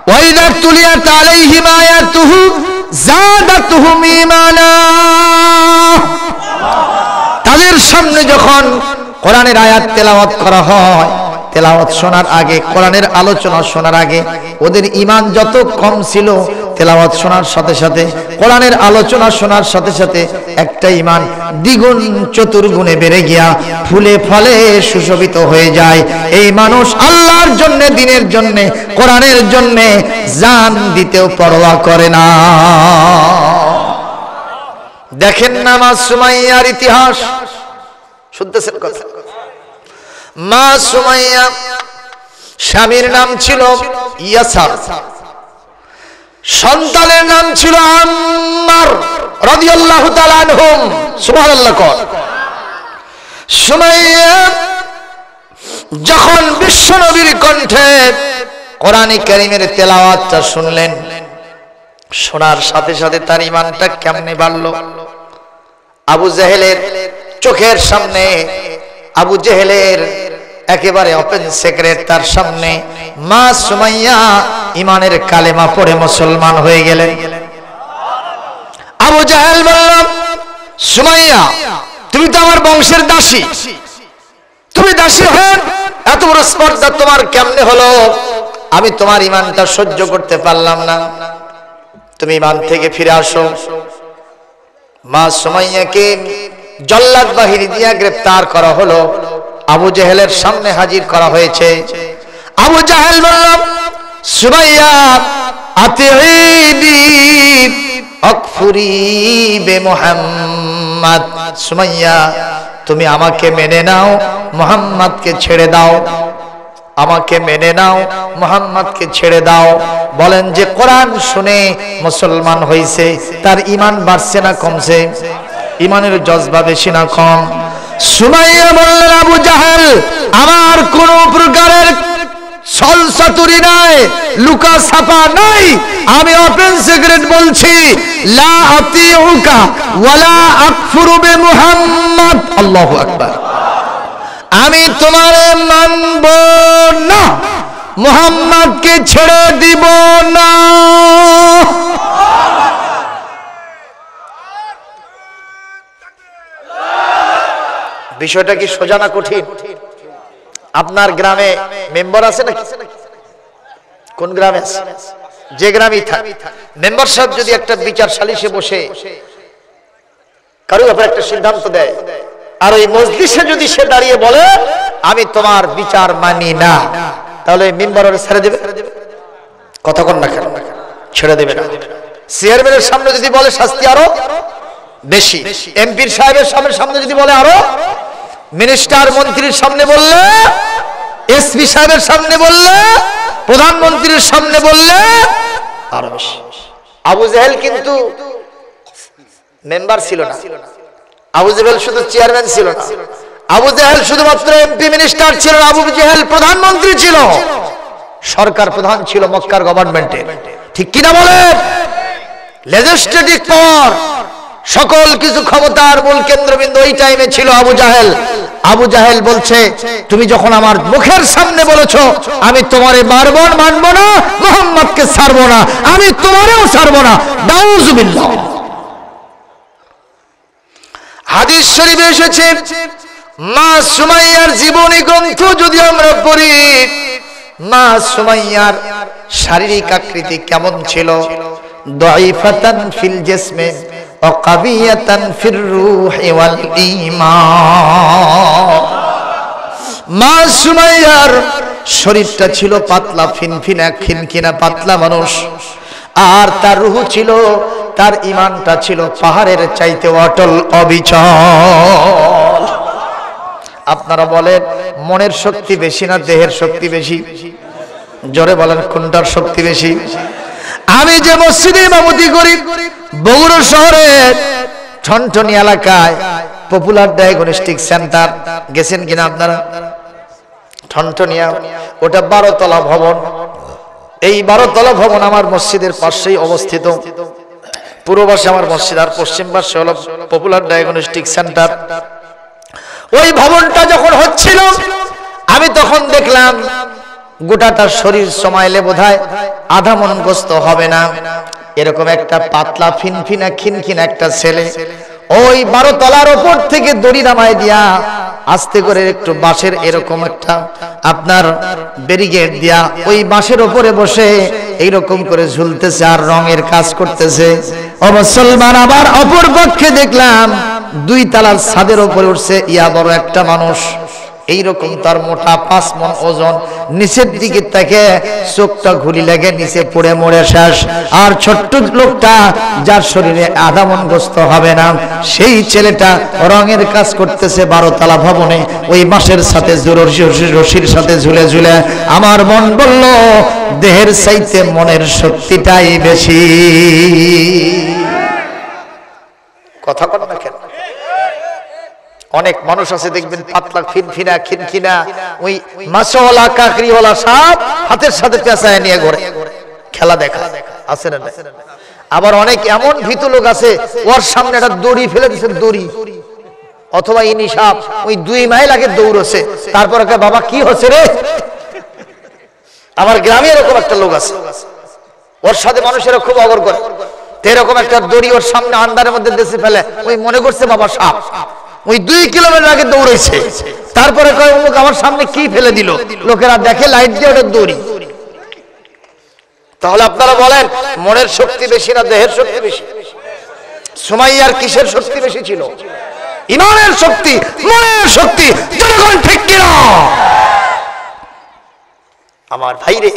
ওয়া ইযা তুলিয়াত আলাইহিম আয়াতুহু যাদাতুহুম ঈমানা, তাদের সামনে যখন কোরআনের আয়াত তেলাওয়াত করা হয়, তেলাওয়াত শোনার আগে, কোরআনের আলোচনা শোনার আগে ওদের ঈমান যত কম ছিল, তেলাওয়াত শোনার সাথে সাথে, কোরআনের আলোচনা শোনার সাথে সাথে একটা ঈমান দ্বিগুণ চতুর্গুণে বেড়ে গিয়া ফুলে ফলে সুশোভিত হয়ে যায়। এই মানুষ আল্লাহর জন্য, দ্বীনের জন্য, কোরআনের জন্য জান দিতেও পরোয়া করে না। দেখেন না মা সুমাইয়ার ইতিহাস, শুনতেছেন কথা? মা সুমাইয়া, স্বামীর নাম ছিল ইয়াসার, সন্তানের নাম ছিল আম্মার রাদিয়াল্লাহু তাআলা আনহুম। সুবহানাল্লাহ। সুমাইয়া যখন বিশ্বনবীর কণ্ঠে কোরআনে কারীমের তেলাওয়াতটা শুনলেন, শোনার সাথে সাথে তার ঈমানটা কেমনে বাড়লো। আবু জেহেলের চোখের সামনে আবু জেহেলের একেবারে ওপেন সিক্রেট তার সামনে মা সুমাইয়া ঈমানের কালেমা পড়ে মুসলমান হয়ে গেলেন। আবু জাহেল বলল, সুমাইয়া তুমি তো আমার বংশের দাসী, তুমি দাসী হন, এত বড় স্পর্ধা তোমার কেমনে হলো? আমি তোমার ঈমানটা সহ্য করতে পারলাম না, তুমি ঈমান থেকে ফিরে আসো। মা সুমাইয়াকে জল্লাদ বাহিনী দিয়ে গ্রেফতার করা হলো, আবু জাহেলের সামনে হাজির করা হয়েছে। আবু জাহেল বলল, সুমাইয়া আতিঈনি আকফুরি বে মুহাম্মদ, সুমাইয়া তুমি আমাকে মেনে নাও, মুহাম্মদকে ছেড়ে দাও, আমাকে মেনে নাও, মুহাম্মদকে ছেড়ে দাও। বলেন যে কোরআন শুনে মুসলমান হয়েছে তার ঈমান বাড়ছে না কমছে? ঈমানের জজবা বেশি না কম? সুমাইয়া বললেন, আবু জাহেল আমার কোন প্রকারের ছলচাতুরি নাই, লুকা ছাপা নাই, আমি ওপেন সিক্রেট বলছি, লা আতিউকা ওয়ালা আকফুরু বে মুহাম্মদ। আল্লাহু আকবার। আমি তোমারে মানব না, মুহাম্মদকে ছেড়ে দিব না। বিষয়টা কি সোজা না কঠিন? আপনার গ্রামে মেম্বার আছে নাকি? কোন গ্রামে আছে? যে গ্রামেই থাক, মেম্বার সাহেব যদি একটা বিচার সালিশে বসে কারো ব্যাপারে একটা সিদ্ধান্ত দেয়, আর ওই মজলিসে যদি সে দাঁড়িয়ে বলে আমি তোমার বিচার মানি না, তাহলে মেম্বার ওরে ছেড়ে দেবে? কথা কন না কেন? ছেড়ে দেবে না। চেয়ারম্যানের সামনে যদি বলে শাস্তি আরো বেশি, এমপির সাহেবের সামনে যদি বলে আরো, মিনিস্টার মন্ত্রীর সামনে বললে, এসপি সাহেবের সামনে বললে, প্রধানমন্ত্রীর সামনে বললে আরো বেশি। আবু জাহেল কিন্তু মেম্বার ছিল না, আবু জাহেল শুধু চেয়ারম্যান ছিল না, আবু জাহেল শুধুমাত্র এমপি মিনিস্টার ছিল না, আবু জাহেল প্রধানমন্ত্রী ছিল, সরকার প্রধান ছিল মক্কার গভর্নমেন্টের। ঠিক কিনা বলেন? লেজিসলেটিভ পাওয়ার, সকল কিছু ক্ষমতার মূল কেন্দ্রবিন্দু ওই টাইমে ছিল আবু জাহেল। আবু জাহেল বলছে, তুমি যখন আমার মুখের সামনে বলেছো আমি তোমারে মারবো মানবো না, মুহাম্মদকে ছাড়বো না, আমি তোমারেও ছাড়বো না। নাউযুবিল্লাহ। হাদিস শরীফে এসেছে, মা সুমাইয়ার জীবনী গ্রন্থ যদি আমরা পড়ি, মা সুমাইয়ার শারীরিক আকৃতি কেমন ছিল? দাঈফাতান ফিল জিসমে ওয়া কাবিয়াতান ফির রূহি ওয়াল ঈমান। মা সুমাইয়ার শরীরটা ছিল পাতলা, ফিনফিনা খিনখিনা পাতলা মানুষ, আর তার রূহ ছিল, তার ঈমানটা ছিল পাহাড়ের চাইতে অটল অবিচল। আপনারা বলেন মনের শক্তি বেশি না দেহের শক্তি বেশি? জোরে বলেন কোনটার শক্তি বেশি? আমি যে মসজিদে ইমামতি করি বগুড়া শহরের ঠনঠনি এলাকায় পপুলার ডায়াগনস্টিক সেন্টার, গেছেন কিনা আপনারা? ঠনঠনিয়া, ওটা 12 তলা ভবন। এই 12 তলা ভবন আমার মসজিদের পাশেই অবস্থিত। পূর্ব পাশে আমার মসজিদ আর পশ্চিম পাশে হলো পপুলার ডায়াগনস্টিক সেন্টার। ওই ভবনটা যখন হচ্ছিল আমি তখন দেখলাম গোটাটা শরীর সমাইলে বোধহয় আধা মন গোস্ত হবে না, এরকম একটা পাতলা ফিনফিনা খিনখিনা একটা ছেলে ওই 12 তলার উপর থেকে দড়ি নামায় দিয়া আস্তে করে একটু বাঁশের এরকম একটা আপনার ব্যারিকেড দিয়া ওই বাঁশের উপরে বসে এইরকম করে ঝুলতেছে আর রঙের কাজ করতেছে। ও মুসলমান, আবার অপর পক্ষে দেখলাম 2 তলার ছাদের উপরে উঠছে ইয়া বড় একটা মানুষ, এইরকম তার মোটা 5 মণ ওজন, নিচের দিকে তাকে চোখটা ঘুরি লাগে নিচে পড়ে মরে শেষ। আর ছোট্ট লোকটা যার শরীরে আধা মণ গোস্ত হবে না, সেই ছেলেটা রঙের কাজ করতেছে 12 তলা ভবনে ওই বাঁশের সাথে রশির সাথে ঝুলে ঝুলে। আমার মন বলল দেহের চাইতে মনের শক্তিটাই বেশি। কথা বল না কেন? অনেক মানুষ আছে দেখবেন পাতলা ফিনফিনা খিনখিনা, ওই মাছওয়ালা কাকড়িওয়ালা সাপ হাতের সাথে পেঁচায় নিয়ে ঘোরে, খেলা দেখা আছে না? আবার অনেক এমন ভীতু লোক আছে ওর সামনে একটা দড়ি ফেলে দিচ্ছে, দড়ি অথবা ইনি সাপ ওই 2 মাইল আগে দৌড়ছে, তারপরে কয় বাবা কি হচ্ছে রে। আমার গ্রামে এরকম একটা লোক আছে, ওর সাথে মানুষেরা খুব অগর করে। এরকম একটা দড়ি ওর সামনে আন্ডারের মধ্যে দেশে ফেলে, ওই মনে করছে বাবা সাপ। ওই 2 কিলোমিটার আগে দৌড়েছে, তারপরে কয় অমুক আমার সামনে কি ফেলে দিল। লোকেরা দেখে লাইট দিয়ে ওটা দড়ি। তাহলে আপনারা বলেন মনের শক্তি বেশি না দেহের শক্তি বেশি? সুমাইয়ার কিসের শক্তি বেশি ছিল? ইমানের শক্তি, মনের শক্তি। জনগণ ঠিক কিনা? আমার ভাইরে,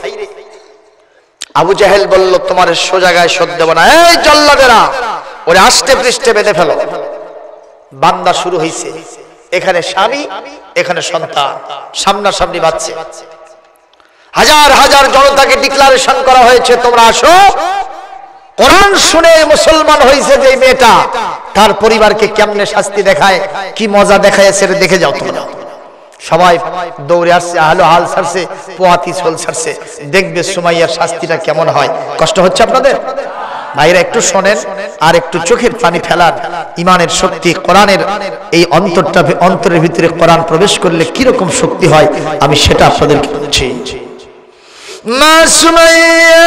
আবু জাহেল বলল তোমার সোজা গায়ে শোধ দেব না। এই জল্লাদেরা ওরে আষ্টে পৃষ্ঠে বেঁধে ফেলো। বান্দা শুরু হয়েছে, এখানে স্বামী, এখানে সন্তান, সামনাসামনি বাচ্চা। হাজার হাজার জনতাকে ডিক্লারেশন করা হয়েছে তোমরা আসো। কোরআন শুনে মুসলমান হয়েছে যে মেয়েটা, তার পরিবারকে কেমনে শাস্তি দেখায়, কি মজা দেখায় সেটা দেখে যাও তোমরা। সবাই দৌড়ে আসছে, আলো হাল ছাড়ছে, পোয়াতি ছোল ছাড়ছে, দেখবে সুমাইয়ার শাস্তিটা কেমন হয়। কষ্ট হচ্ছে আপনাদের? ভাইরা একটু শোনেন আর একটু চোখের পানি ফেলান। ইমানের শক্তি, কোরআনের এই অন্তরের ভিতরে কোরআন প্রবেশ করলে কিরকম শক্তি হয় আমি সেটা আপনাদেরকে বলছি। মা সুমাইয়া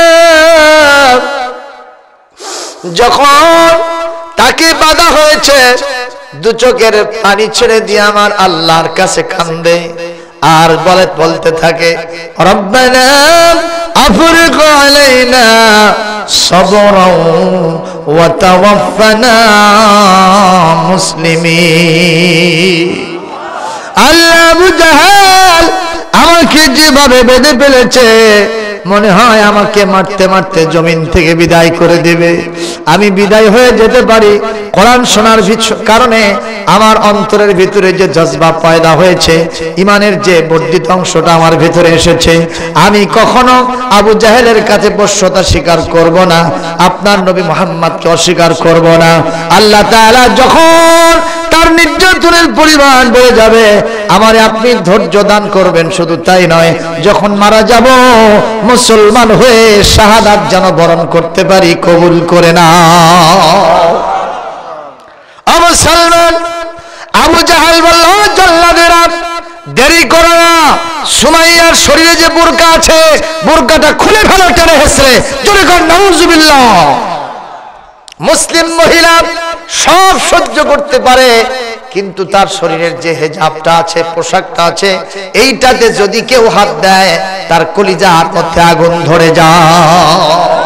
যখন তাকে বাধা হয়েছে, 2 চোখের পানি ছেড়ে দিয়ে আমার আল্লাহর কাছে কান্দে আর বলতে থাকে রব্বানা আফরিক আলাইনা সাবরান ওয়া তাওয়াফানা মুসলিমিন। আল্লাহ আবু জাহেল আমাকে যেভাবে বেঁধে ফেলেছে, মনে হয় আমাকে মারতে মারতে জমিন থেকে বিদায় করে দেবে। আমি বিদায় হয়ে যেতে পারি। কোরআন শোনার কারণে আমার অন্তরের ভিতরে যে জজবা পয়দা হয়েছে, ইমানের যে বর্ধিত অংশটা আমার ভিতরে এসেছে, আমি কখনো আবু জাহেলের কাছে বশ্যতা স্বীকার করব না, আপনার নবী মুহাম্মদকে অস্বীকার করব না। আল্লাহ তাআলা যখন তার নির্যাতনের পরিমাণ বেড়ে যাবে, আমারে আপনি ধৈর্য দান করবেন। শুধু তাই নয়, যখন মারা যাব মুসলমান হয়ে শাহাদাত যেন বরণ করতে পারি, কবুল করে না। মুসলমান আবু জাহেল বলল জল্লাদেরা দেরি করো না, সুমাইয়ার শরীরে যে বোরকা আছে বোরকাটা খুলে ফেলো টেনে হেসড়ে। জোরে কর নাউজুবিল্লাহ। মুসলিম মহিলা সব সহ্য করতে পারে, কিন্তু তার শরীরের যে হেজাবটা আছে, পোশাকটা আছে, এইটাতে যদি কেউ হাত দেয় তার কলিজার মধ্যে আগুন ধরে যায়।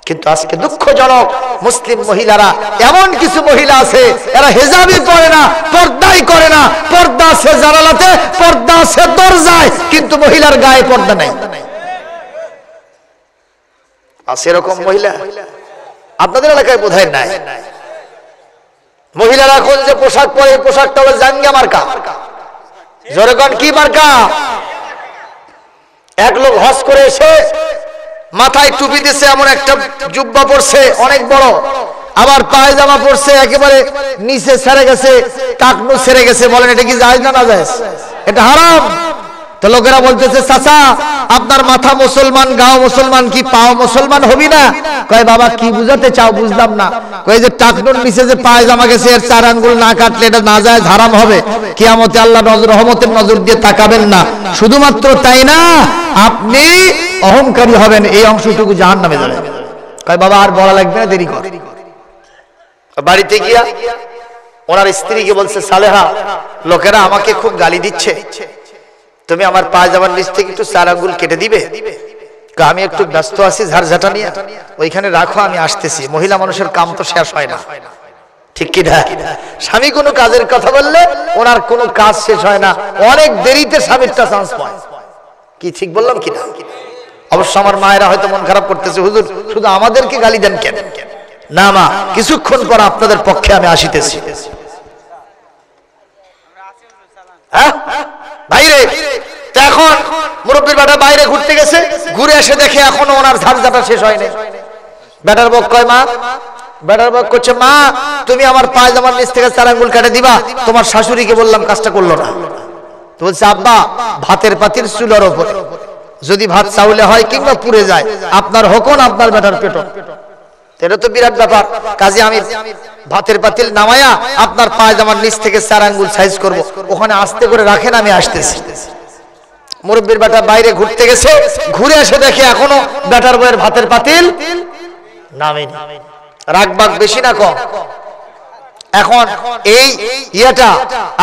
কিন্তু আজকে দুঃখজনক, মুসলিম মহিলারা, এমন কিছু মহিলা আছে এরা হেজাবই পরে না, পর্দাই করে না। পর্দা আছে জানালাতে, পর্দা আছে দরজায়, কিন্তু মহিলার গায়ে পর্দা নেই। আছে এরকম মহিলা? আপনাদের এলাকায় বোধহয় নাই। মহিলারা এখন যে পোশাক পরে, পোশাকটা হলো জাঙ্গা মার্কা। জোরে কোন কি মার্কা? এক লোক হজ করে এসে মাথায় টুপি দিছে, এমন একটা জুব্বা পরছে অনেক বড়, আবার পায়জামা পরছে একেবারে নিচে ছেড়ে গেছে, টাকনু ছেড়ে গেছে। বলেন এটা কি জায়েজ না না জায়েজ? এটা হারাম। তো লোকেরা বলতেছে চাচা আপনার মাথা মুসলমান, গাও মুসলমান, কি পাও মুসলমান হবি না? কয় বাবা কি বুঝাতে চাও বুঝলাম না। কয় যে টাকনুর নিচে যে পায়জামা গেছে এর 4 আঙ্গুল না কাটলে এটা না জায়েজ, হারাম হবে। কিয়ামতে আল্লাহ রহমতের নজর দিয়ে তাকাবেন না। শুধুমাত্র তাই না, আপনি অহংকারী হবেন, এই অংশটুকু জাহান্নামে যাবে। কয় বাবা আর বলা লাগবে না, দেরি কর। বাড়িতে গিয়া ওনার স্ত্রীকে বলছে সালেহা, লোকেরা আমাকে খুব গালি দিচ্ছে, তুমি আমার পায়জামার নিচ থেকে একটু 4 আঙ্গুল কেটে দিবে? আমি একটু ব্যস্ত আছি ঝাড়ঝাটা নিয়ে, ওইখানে রাখো, আমি আসতেছি। মহিলা মানুষের কাম তো শেষ হয় না, ঠিক কি না? স্বামী কোনো কাজের কথা বললে ওনার কোনো কাজ শেষ হয় না, অনেক দেরিতে স্বামীরটা চান্স পায়। কি ঠিক বললাম কিনা? অবশ্য আমার মায়েরা হয়তো মন খারাপ করতেছে, হুজুর শুধু আমাদেরকে গালি দেন কেন? না মা, কিছুক্ষণ পর আপনাদের পক্ষে আমি আসিতেছি। হ্যাঁ বাইরে, এখন মুরব্বীর বেটা বাইরে ঘুরতে গেছে, ঘুরে এসে দেখে এখনো ওনার ঝাড়ঝাটা শেষ হয়নি। বেটার বক কয় মা, বেটার বক করছে মা তুমি আমার পায়জামার নিচ থেকে 4 আঙ্গুল কেটে দিবা, তোমার শাশুড়িকে বললাম কাজটা করলো না। তো বলছে আব্বা ভাতের পাতির চুলার উপরে, যদি ভাত চাউলে হয় কিংবা পুড়ে যায় আপনার হকন আপনার বেটার পেট। এটা তো বিরাট ব্যাপার। কাজে আমি ভাতের পাতিল নামায়া আপনার পায়জামার নিচ থেকে 4 আঙ্গুল সাইজ করব, ওখানে আস্তে করে রাখেন, আমি আসতেছি। মুরব্বির বেটা বাইরে ঘুরতে গেছে, ঘুরে এসে দেখে এখনো বেটার বউয়ের ভাতের পাতিল নামেনি। রাগবাগ বেশি না কম? এখন এই ইয়েটা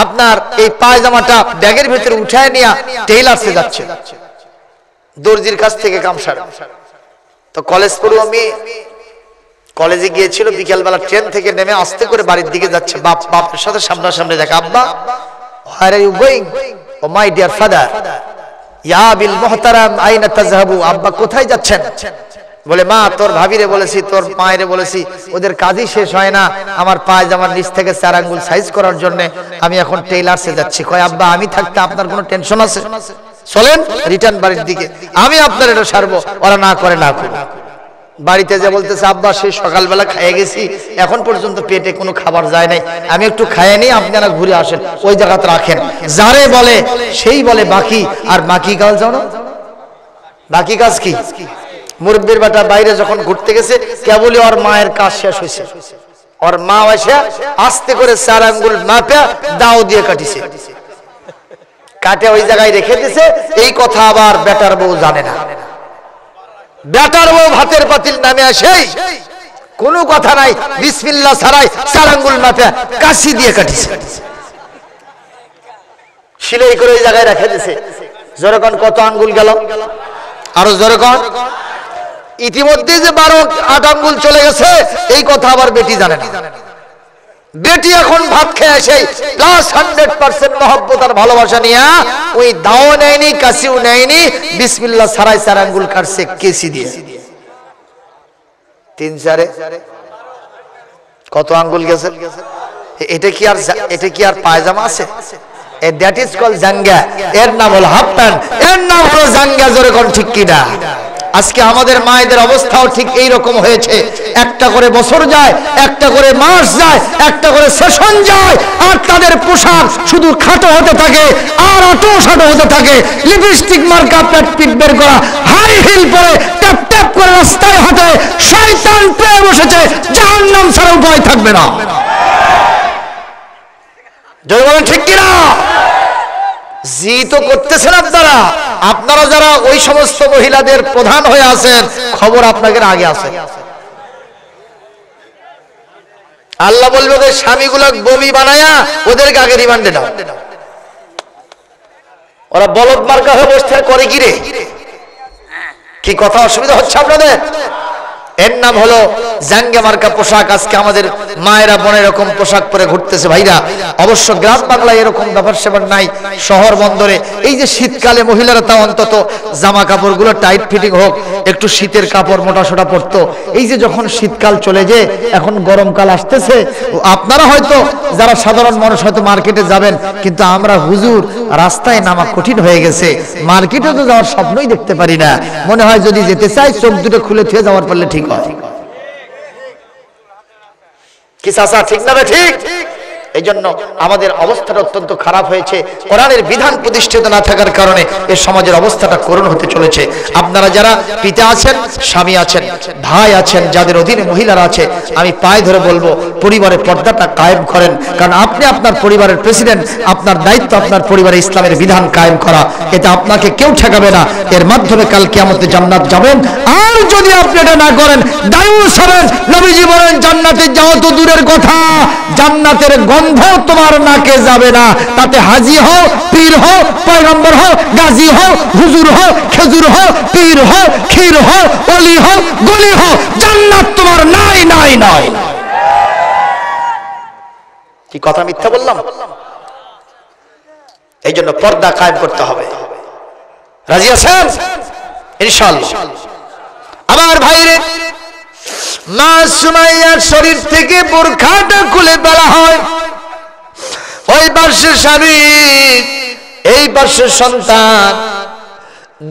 আপনার এই পায়জামাটা ব্যাগের ভিতরে উঠায় নিয়ে টেইলার্সে যাচ্ছে, দর্জির কাছ থেকে গামছা। তো কলেজ পড়ুয়া মেয়ে কলেজে গিয়েছিল, বিকেলবেলা ট্রেন থেকে নেমে আস্তে করে বাড়ির দিকে যাচ্ছে। বাপের সাথে সামনাসামনি দেখা, আব্বা where are you going? Oh my dear father, ইয়া বিল মুহতারাম আইনা তাযহাবু, আব্বা কোথায় যাচ্ছেন? বলে মা তোর ভাবিরে বলেছি, তোর মায়েরে বলেছি, ওদের কাজই শেষ হয় না আমার পায়জামার নিচ থেকে 4 আঙ্গুল সাইজ করার জন্য, আমি এখন টেইলার্সে যাচ্ছি। কয় আব্বা আমি থাকতে আপনার কোনো টেনশন আছে? চলেন রিটার্ন বাড়ির দিকে, আমি আপনার এটা সারবো, ওরা না করে না করে। বাড়িতে যে বলতেছে আব্বা সেই সকালবেলা খেয়ে গেছি, এখন পর্যন্ত পেটে কোনো খাবার যায় নাই, আমি একটু খাইয়ে নিই, আপনারা ঘুরে আসেন, ওই জায়গাতে রাখেন। যারে বলে সেই বলে বাকি, আর বাকি কাজ জানো, বাকি কাজ কি? মুরব্বির বেটা বাইরে যখন ঘুরতে গেছে, কেবলই ওর মায়ের কাজ শেষ হয়েছে, ওর মা এসে আস্তে করে 4 আঙ্গুল মাপে দাও দিয়ে কাটিছে, কাটে ওই জায়গায় রেখে দিছে। এই কথা আবার বেটার বউ জানে না। বেটার বউ ভাতের পাতিল নামে আসেই কোনো কথা নাই, বিসমিল্লাহ ছাড়াই 4 আঙ্গুল মাপে কাশি দিয়ে কাটিছে, সিলাই করে ওই জায়গায় রেখে দিছে। যেরকম কত আঙ্গুল গেল, আরো যেরকম ইতিমধ্যে যে 12-8 আঙ্গুল চলে গেছে, এই কথা আবার বেটি জানে না। বেটি এখন ভাত খেয়ে আসে প্লাস 100% মহব্বত আর ভালোবাসা নিয়ে ওই দাও নেয়নি, কাশিও নেয়নি, বিসমিল্লাহ ছাড়াই 4 আঙ্গুল কাটছে কেসি দিয়ে। 3-4 কত আঙ্গুল গেছে? এটা কি আর পায়জামা আছে? দ্যাট ইজ কল জাঙ্গা। এর নাম হলো হাফ প্যান্ট, এর নাম হলো জাঙ্গা। জোরে কোন ঠিক কিনা? আজকে আমাদের মায়েদের অবস্থাও ঠিক এই রকম হয়েছে। একটা করে বছর যায়, একটা করে মাস যায়, একটা করে সেশন যায়, আর তাদের পোশাক শুধু খাটো হতে থাকে আর অটো শাটো হতে থাকে। লিপস্টিক মার্কা, পেট পিট বের করা, হাই হিল পরে ট্যাপ ট্যাপ করে রাস্তায় হাঁটে, শয়তান পেয়ে বসেছে, জাহান্নাম ছাড়া উপায় থাকবে না। জয় বলেন ঠিক কিনা? জি তো করতেছেন আপনারা। আপনারা যারা ওই সমস্ত মহিলাদের প্রধান হয়ে আছেন, খবর আপনাদের আগে আছে। আল্লাহ বলবে ওদের স্বামীগুলো বমি বানায়া ওদেরকে আগে রিমান্ডে দাও। ওরা বলদ মার্কা হয়ে বসে করে কি রে? কি কথা অসুবিধা হচ্ছে আপনাদের? এর নাম হলো জাঙ্গে মার্কা পোশাক। আজকে আমাদের মায়েরা বোন এরকম পোশাক পরে ঘুরতেছে। ভাইরা, অবশ্য গ্রাম বাংলায় এরকম ব্যাপার সেবার নাই, শহর বন্দরে এই যে শীতকালে মহিলারা তা অন্তত জামা কাপড়গুলো টাইট ফিটিং হোক, একটু শীতের কাপড় মোটা সোটা পরতো। এই যে যখন শীতকাল চলে যে এখন গরমকাল আসতেছে, আপনারা হয়তো যারা সাধারণ মানুষ হয়তো মার্কেটে যাবেন, কিন্তু আমরা হুজুর রাস্তায় নামা কঠিন হয়ে গেছে, মার্কেটে তো যাওয়ার স্বপ্নই দেখতে পারি না। মনে হয় যদি যেতে চাই চোখ দুটো খুলে থুয়ে যাওয়ার পারলে ঠিক হয়। কি চাচা ঠিক না? ঠিক। এই জন্য আমাদের অবস্থাটা অত্যন্ত খারাপ হয়েছে। কোরআনের বিধান প্রতিষ্ঠিত না থাকার কারণে এই সমাজের অবস্থাটা করুণ হতে চলেছে। আপনারা যারা পিতা আছেন, স্বামী আছেন, ভাই আছেন, যাদের অধীনে মহিলারা আছে, আমি পায়ে ধরে বলবো পরিবারের পর্দাটা কায়েম করেন। কারণ আপনি আপনার পরিবারের প্রেসিডেন্ট, আপনার দায়িত্ব আপনার পরিবারে ইসলামের বিধান কায়েম করা। এটা আপনাকে কেউ ঠেকাবে না। এর মাধ্যমে কাল কিয়ামতে জান্নাত যাবেন। আর যদি আপনি এটা না করেন, দায়ুস হবেন। নবীজি বলেন জান্নাতে যাওয়া তো দূরের কথা, জান্নাতের গন্ধ তোমার নাকে যাবে না। তাতে হাজি হও, পীর হও, পয়গম্বর হও, গাজী হও, হুজুর হও, খেজুর হও, পীর হও, ক্ষীর হও, অলি হও, গলি হও, জান্নাত তোমার নাই নাই নাই। কি কথা মিথ্যা বললাম? এই জন্য পর্দা কায়েম করতে হবে। রাজি আছেন? ইনশাআল্লাহ। আমার ভাইরে, মা সুমাইয়ার শরীর থেকে বোরখাটা খুলে ফেলা হয়। ওই পাশের স্বামী, এই পাশের সন্তান,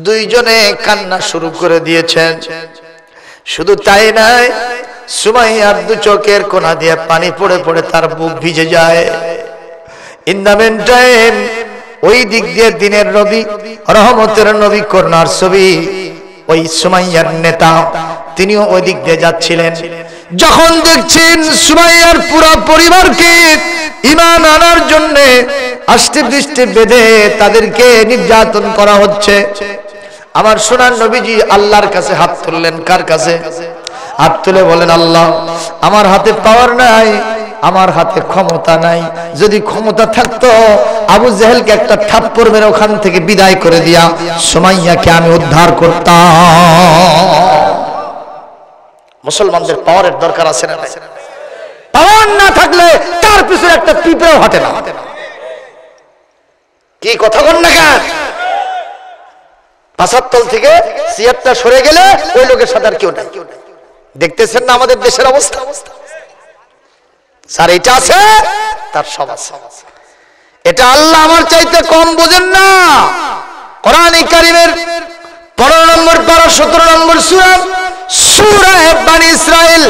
দুইজনে কান্না শুরু করে দিয়েছেন। শুধু তাই নয়, সুমাইয়ার দু চোখের কোনা দিয়ে পানি পড়ে পড়ে তার বুক ভিজে যায়। ইন দ্য মেন টাইম ওই দিক দিয়ে দিনের নবী, রহমতের নবী, করুণার ছবি, ওই সুমাইয়ার নেতা, তিনিও ওই দিক দিয়ে যাচ্ছিলেন। যখন দেখছেন সুমাইয়ার পুরো পরিবারকে ঈমান আনার জন্য আষ্টে পৃষ্ঠে বেঁধে তাদেরকে নির্যাতন করা হচ্ছে, আমার সোনার নবীজি আল্লাহর কাছে হাত তুললেন। কার কাছে হাত তুলে বলেন, আল্লাহ, আমার হাতে পাওয়ার নাই, আমার হাতে ক্ষমতা নাই, যদি ক্ষমতা থাকতো আবু জেহেলকে একটা থাপ্পড় মেরে ওখান থেকে বিদায় করে দিয়া সুমাইয়াকে আমি উদ্ধার করতাম। মুসলমানদের পাওয়ারের দরকার আছে না? পাওয়ার না থাকলে তার পিছনে একটা পিঁপড়াও হাঁটে না। কি কথা বল না কেন? পাশাতল থেকে সিয়ারটা সরে গেলে ওই লোকের সাথে আর কেউ নাই। দেখতেছেন না আমাদের দেশের অবস্থা? স্যার এটা আছে, তার সব আছে। এটা আল্লাহ আমার চাইতে কম বোঝেন না। কোরআনে কারীমের 15 নম্বর পারা 17 নম্বর সূরা, সূরা বনী ইসরাইল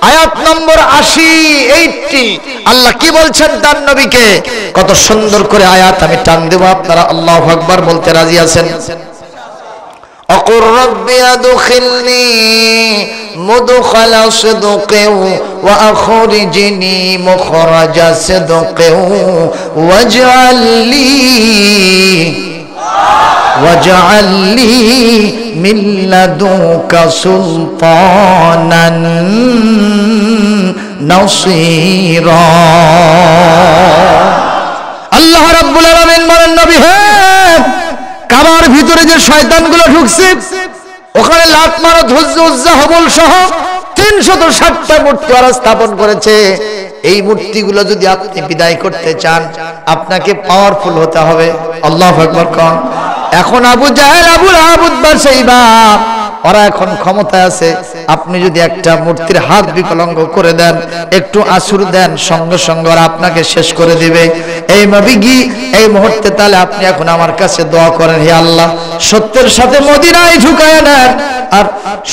আয়াত নম্বর 80 আল্লাহ কি বলছেন তার নবীকে? কত সুন্দর করে আয়াত আমি টান দেব, আপনারা আল্লাহু আকবার বলতে রাজি আছেন? أقل ربي أدخلني مدخل صدق وأخرجني مخرج صدق واجعل لي من لدنك سلطانا نصيرا। আল্লাহ রাব্বুল আলামিন বলেন, নবী হে, কাবার ভিতরে যে শয়তানগুলো ঢুকছে ওখানে লাত মারা ধৈর্য উজ্জা হবল সহ 360টা মূর্তি ওরা স্থাপন করেছে। এই মূর্তিগুলো যদি আপনি বিদায় করতে চান আপনাকে পাওয়ারফুল হতে হবে। আল্লাহু আকবার কোন। এখন আবু জাহেল, আবু লাহাব, উতবা, সাইবা ওরা এখন ক্ষমতায় আছে। আপনি যদি একটা মূর্তির হাত বিকলাঙ্গ করে দেন, একটু আসুর দেন, সঙ্গে সঙ্গে ওরা আপনাকে শেষ করে দিবে। এই নবীজি এই মুহূর্তে তাহলে আপনি এখন আমার কাছে দোয়া করেন, হে আল্লাহ, সত্যের সাথে মদিনায় ঢুকায় নেন, আর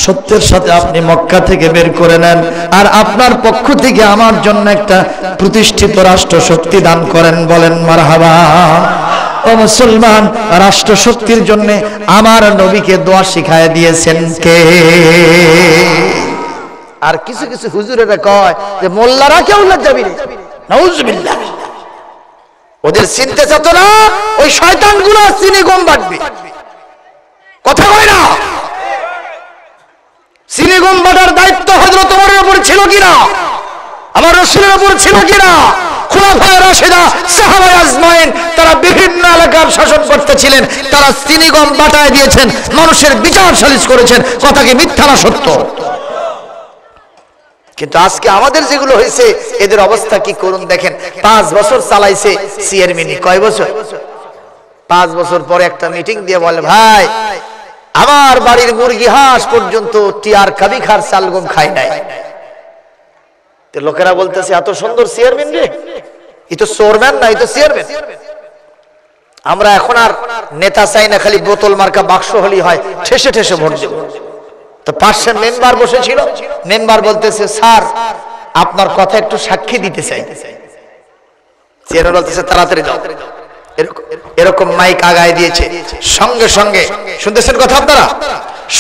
সত্যের সাথে আপনি মক্কা থেকে বের করে নেন, আর আপনার পক্ষ থেকে আমার জন্য একটা প্রতিষ্ঠিত রাষ্ট্র শক্তি দান করেন। বলেন মারহাবা। ও মুসলমান, রাষ্ট্র শক্তির জন্য আমার নবীকে দোয়া শিখায় দিয়েছেন কে? আর কিছু কিছু হুজুরেরা কয় যে মোল্লারা কেউ যাবি না, নাউজুবিল্লাহ। ওদের চিনতে চাত না, ওই শয়তানগুলো চিনি গম বাটবে। কথা কয় না? চিনি গম বাটার দায়িত্ব হযরত ওমরের উপর ছিল কিনা? আমার রাসূলের উপর ছিল কিনা? খুলাফায়ে রাশিদা, সাহাবায়ে আজমাইন তারা বিভিন্ন এলাকার শাসন করতেছিলেন, তারা চিনি গম বাটায় দিয়েছেন, মানুষের বিচার সালিশ করেছেন। কথা কি মিথ্যা না সত্য? কিন্তু আজকে আমাদের যেগুলো হয়েছে এদের অবস্থা কি করুন দেখেন। 5 বছর চালাইছে চেয়ারম্যান। কয় বছর? 5 বছর পরে একটা মিটিং দিয়ে বলে, ভাই আমার বাড়ির মুরগি হাঁস পর্যন্ত টিয়ার কাবি খার চাল গম খায় নাই। তো লোকেরা বলতেছে এত সুন্দর চেয়ারম্যান রে, এ তো চেয়ারম্যান না, এ তো চেয়ারম্যান। আমরা এখন আর নেতা চাই না, খালি বোতল মার্কা বাক্স হলি হয়, ঠেসে ঠেসে ভোট দেব। তো পাশের মেম্বার বসেছিল, মেম্বার বলতেছে, স্যার আপনার কথা একটু সাক্ষী দিতে চাই। চেয়ারম্যান বলতেছে, তাড়াতাড়ি যাও। এরকম মাইক আগায় দিয়েছে, সঙ্গে সঙ্গে শুনতেছেন কথা আপনারা?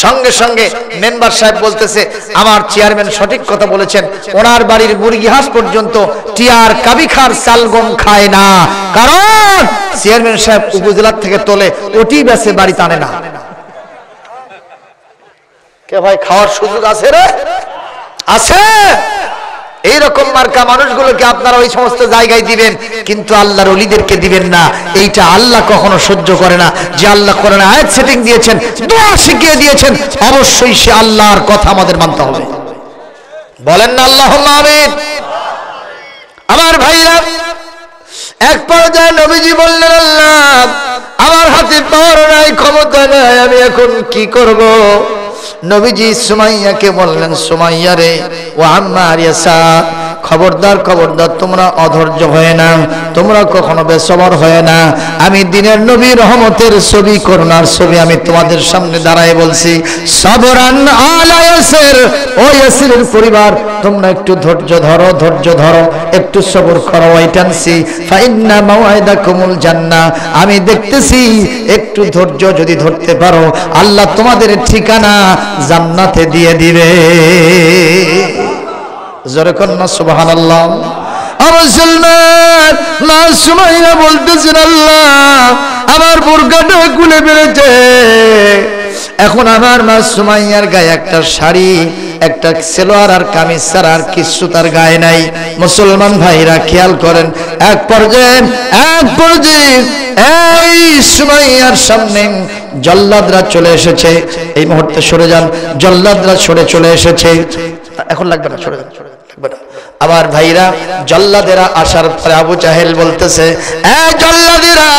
সঙ্গে সঙ্গে মেম্বার সাহেব বলতেছে, আমার চেয়ারম্যান সঠিক কথা বলেছেন, ওনার বাড়ির মুরগি হাঁস পর্যন্ত টিয়ার কাবিখার চালগম খায় না, কারণ চেয়ারম্যান সাহেব উপজেলার থেকে তোলে, ওটি বেছে বাড়িতে আনে না। কে ভাই খাওয়ার সুযোগ আছে রে? আছে। এইরকম মার্কা মানুষগুলোকে আপনারা ওই সমস্ত জায়গায় দিবেন, কিন্তু আল্লাহর ওলিদেরকে দিবেন না। এইটা আল্লাহ কখনো সহ্য করে না। যে আল্লাহ কোরআনে আয়াত সেটিং দিয়েছেন, দোয়া শিখিয়ে দিয়েছেন, অবশ্যই সে আল্লাহর কথা আমাদের মানতে হবে। বলেন না আল্লাহুম্মা আমিন। আমার ভাইরা, এক পর্যায়ে নবীজি বললেন, আল্লাহ আমার হাতে পাওয়ার নাই, ক্ষমতা নাই, আমি এখন কি করব? নবীজি সুমাইয়াকে বললেন, সুমাইয়া রে, ও আম্মার ইয়াসা, খবরদার খবরদার, তোমরা অধৈর্য হয় না, তোমরা কখনো বেসবর হয় না। আমি দিনের নবী, রহমতের ছবি, করুণার ছবি আমি তোমাদের সামনে দাঁড়ায় বলছি, সবরান আলা ইয়াসির, ও ইয়াসিরের পরিবার, তোমরা একটু ধৈর্য ধরো, ধৈর্য ধরো, একটু সবর করো। ওয়াইটানসি ফাইন্না মাওয়াইদাকুমুল জান্নাহ, আমি দেখতেছি একটু ধৈর্য যদি ধরতে পারো, আল্লাহ তোমাদের ঠিকানা জান্নাতে দিয়ে দিবে। জোরে কন্না সুবহানাল্লাহ। মুসলমান মা সুমাইয়া বলতেছেন, আল্লাহ আমার বোরকাটা খুলে ফেলেছে, এখন আমার মা সুমাইয়ার গায়ে একটা শাড়ি, একটা সালোয়ার আর কামিজ ছাড়া আর কিছু তার গায়ে নাই। মুসলমান ভাইরা খেয়াল করেন, এক পর্যায়ে এই সুমাইয়ার সামনে জল্লাদরা চলে এসেছে। এই মুহূর্তে সরে যান, জল্লাদরা সরে চলে এসেছে। এখন লাগবে না, সরে যান, লাগবে না। আবার ভাইরা জল্লাদেরা আসার পরে আবু জাহেল বলতেছে, এই জল্লাদেরা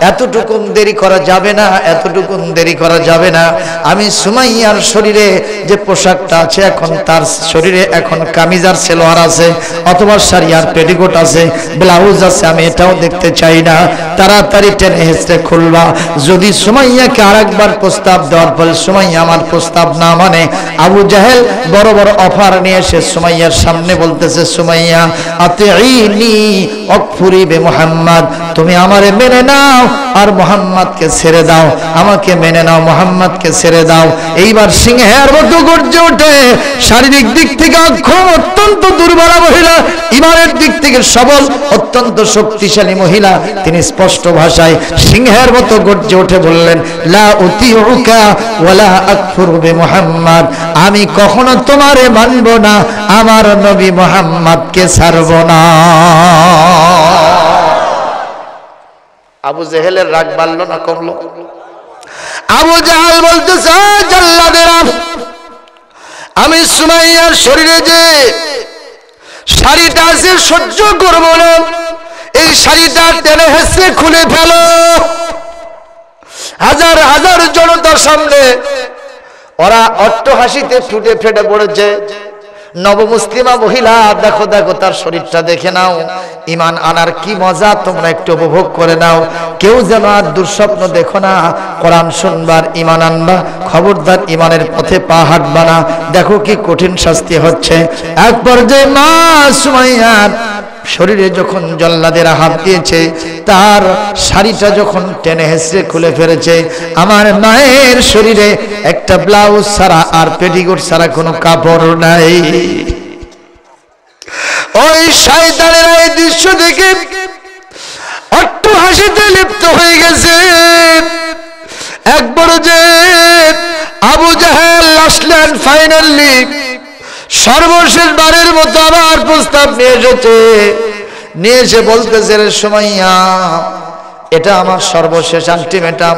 এতটুকু দেরি করা যাবে না, এতটুকু দেরি করা যাবে না। আমি সুমাইয়ার শরীরে যে পোশাকটা আছে, এখন তার শরীরে এখন কামিজ আর সালোয়ার আছে, অথবা শাড়ি আর পেটিকোট আছে, ব্লাউজ আছে, আমি এটাও দেখতে চাই না। তাড়াতাড়ি টেনে হেঁচড়ে খুলবা। যদি সুমাইয়াকে আরেকবার প্রস্তাব দেওয়ার পরে সুমাইয়া আমার প্রস্তাব না মানে, আবু জাহেল বড় বড় অফার নিয়ে এসে সুমাইয়ার সামনে বলতেছে, সুমাইয়া আতিঈনি ওয়াকফুরি বে মুহাম্মদ, তুমি আমারে মেনে নাও আর মুহাম্মদকে ছেড়ে দাও, আমাকে মেনে নাও, মুহাম্মদকে ছেড়ে দাও। এইবার সিংহের মতো গর্জে ওঠে। শারীরিক দিক থেকে অক্ষম, অত্যন্ত দুর্বল মহিলা, ইমানের দিক থেকে সবল, অত্যন্ত শক্তিশালী মহিলা। তিনি স্পষ্ট ভাষায় সিংহের মতো গর্জে উঠে বললেন, লা উতিউকা ওয়ালা আকফুরু বে মুহাম্মদ, আমি কখনো তোমারে মানব না, আমার নবী মুহাম্মদকে ছাড়ব না। আবু জেহেলের রাগ বাড়লো না কমলো? আবু জাহেল বলতেছে, জল্লাদেরা আমি সুমাইয়ার শরীরে যে শাড়িটা আছে সহ্য করব না, এই শাড়িটা টেনে হেসে খুলে ফেলো। হাজার হাজার জনতার সামনে ওরা অট্টহাসিতে ফুটে ফেটে পড়েছে। নবমুসলিমা মহিলা, দেখো দেখো তার শরীরটা দেখে নাও, ঈমান আনার কি মজা তোমরা একটু উপভোগ করে নাও। কেউ যেন আর দুঃস্বপ্ন দেখো না, কোরআন শুনবার ঈমান আনবা, খবরদার ঈমানের পথে পা হাঁটবা না। দেখো কি কঠিন শাস্তি হচ্ছে। এক পর্যায়ে মা সুমাইয়ার শরীরে যখন জল্লাদেরা হাত দিয়েছে, তার শাড়িটা যখন টেনে হেঁচড়ে খুলে ফেলেছে, আমার মায়ের শরীরে একটা ব্লাউজ ছাড়া আর পেটিকোট ছাড়া কোনো কাপড় নাই। ওই শয়তানেরা এই দৃশ্য দেখে অট্টহাসিতে লিপ্ত হয়ে গেছে। একবার যে আবু জাহেল আসলেন, ফাইনালি সর্বশেষ বারের মতো আবার প্রস্তাব নিয়ে এসেছে। নিয়ে এসে বলতেছে, রে সুমাইয়া, এটা আমার সর্বশেষ আলটিমেটাম,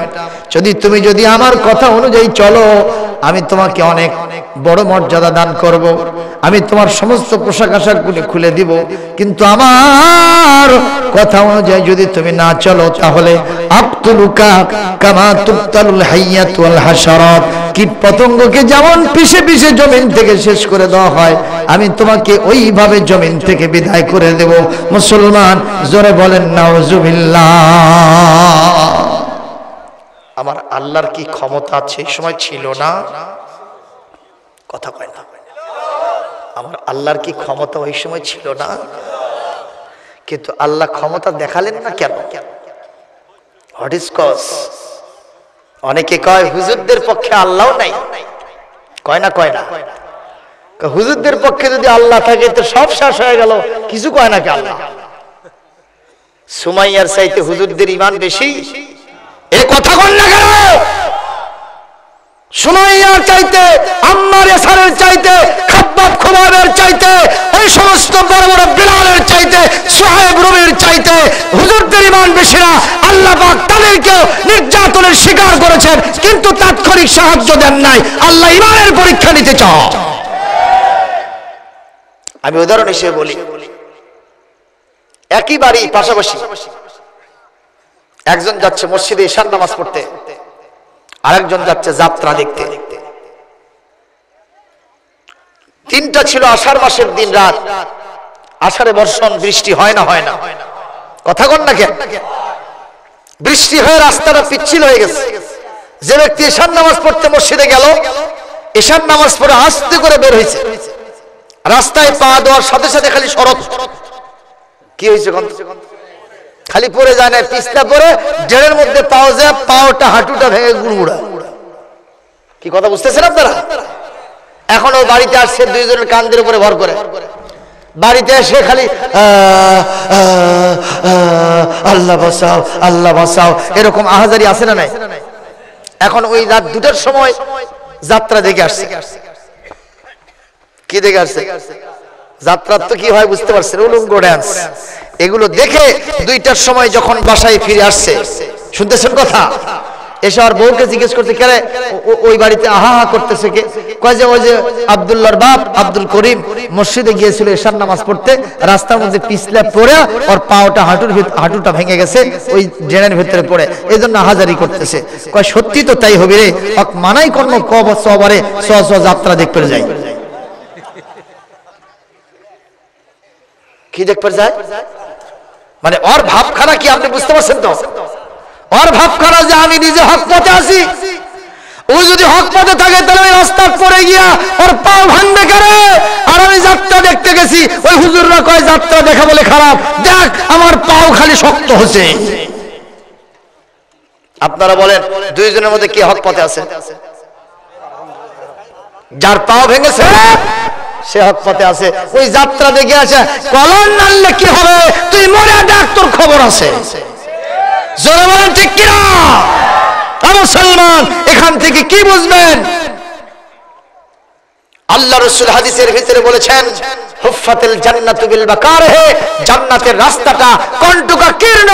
তুমি যদি আমার কথা অনুযায়ী চলো, আমি তোমাকে অনেক বড় মর্যাদা দান করব, আমি তোমার সমস্ত পোশাক আশাকগুলি খুলে দিব, কিন্তু আমার কথা অনুযায়ী যদি তুমি না চলো, তাহলে আক্তুলুকা কামা তুকতালুল হাইয়াতু ওয়াল হাশারাত, কীট পতঙ্গকে যেমন পিষে পিষে জমিন থেকে শেষ করে দেওয়া হয়, আমি তোমাকে ওইভাবে জমিন থেকে বিদায় করে দেব। মুসলমান জোরে বলেন নাউজুবিল্লাহ। আমার আল্লাহর কি ক্ষমতা সেই সময় ছিল না? কথা কয় না। আমার আল্লাহর কি ক্ষমতা ওই সময় ছিল না? কিন্তু আল্লাহ ক্ষমতা দেখালেন না কেন? What is cause? অনেকে কয় হুজুরদের পক্ষে আল্লাহ নাই, কয় না? কয় না? হুজুরদের পক্ষে যদি আল্লাহ থাকে তো সব শেষ হয়ে গেল, কিছু কয় না কে আল্লাহ? সুমাইয়ার চাইতে হুজুরদের ঈমান বেশি, এই কথা কন না কেন? সুমাইয়ার চাইতে, আম্মার ইয়াসারের চাইতে, খাব্বাব খুবাবের চাইতে, ওই সমস্ত বড় বড় বিলালের চাইতে, সুহাইব রুমির চাইতে হুজুরদের ঈমান বেশি না। আল্লাহ পাক তাদেরকে নির্যাতনের শিকার করেছেন, কিন্তু তাৎক্ষণিক সাহায্য দেন নাই। আল্লাহ ঈমানের পরীক্ষা নিতে চান। আমি উদাহরণ হিসেবে বলি, একই বাড়ি পাশাপাশি, একজন যাচ্ছে মসজিদে ঈশার নামাজ পড়তে, আরেকজন যাচ্ছে যাত্রা দেখতে। দিনটা ছিল আষাঢ় মাসের দিন, রাত, আষাঢ়ে বর্ষণ, বৃষ্টি হয় না? হয় না? কথা কন না কেন? বৃষ্টি হয়ে রাস্তাটা পিচ্ছিল হয়ে গেছে। যে ব্যক্তি ঈশার নামাজ পড়তে মসজিদে গেল, ঈশার নামাজ পড়ে আস্তে করে বের হয়েছে, রাস্তায় পা দেওয়ার সাথে সাথে খালি সড়ক। কি হয়েছে? খালি পড়ে যায় না, পিছলা পরে জেলের মধ্যে পাও যায়, পাওটা হাঁটুটা ভেঙে গুড়গুড়া। কি কথা বুঝতেছেন আপনারা? এখন ও বাড়িতে আসছে, দুইজনের কান্দের উপরে ভর করে, বাড়িতে এসে খালি আল্লাহ বাঁচাও আল্লাহ বাঁচাও এরকম আহাজারি আছে না নাই? এখন ওই রাত 2টার সময় যাত্রা দেখে আসছে। কি দেখে আসছে? যাত্রা তো কি হয় বুঝতে পারছেন, উলঙ্গ ডান্স। এগুলো দেখে 2টার সময় যখন বাসায় ফিরে আসছে, শুনতেছেন কথা, এসে আর বউকে জিজ্ঞেস করতে, কে ওই বাড়িতে আহা হা করতেছে কে? কয় যে ওই যে আব্দুল্লাহর বাপ আব্দুল করিম মসজিদে গিয়েছিল এশার নামাজ পড়তে, রাস্তার মধ্যে পিছলে পড়ে ওর পাওটা হাঁটুটা ভেঙে গেছে ওই ড্রেনের ভিতরে পড়ে, এই জন্য আহাজারি করতেছে। কয় সত্যি তো তাই হবে রে, মানাই কর্ম কবরে যাত্রা দেখতে যায়। কি দেখতে যায় মানে ওর ভাবখানা কি আপনি বুঝতে পারছেন তো? ওর ভাবখানা যে আমি নিজে হক পথে আছি, ও যদি হক পথে থাকে তাহলে ওই রাস্তা পড়ে গিয়া ওর পা ভাঙবে করে। আর আমি যাত্রা দেখতে গেছি, ওই হুজুররা কয় যাত্রা দেখা বলে খারাপ, দেখ আমার পাও খালি শক্ত হচ্ছে। আপনারা বলেন দুইজনের মধ্যে কে হক পথে আছে? যার পাও ভেঙেছে সে হক পথে আছে। ওই যাত্রা দেখে আসে, কলম নাড়লে কি হবে, তুই মরে দেখ তোর খবর আছে। জোরে বলেন ঠিক কিনা? মুসলমান এখান থেকে কি বুঝবেন? আল্লাহ রাসূল হাদিসের ভিতরে বলেছেন, হুফফাতিল জান্নাতু বিল বাকারহে, জান্নাতের রাস্তাটা কণ্টকা কীর্ণ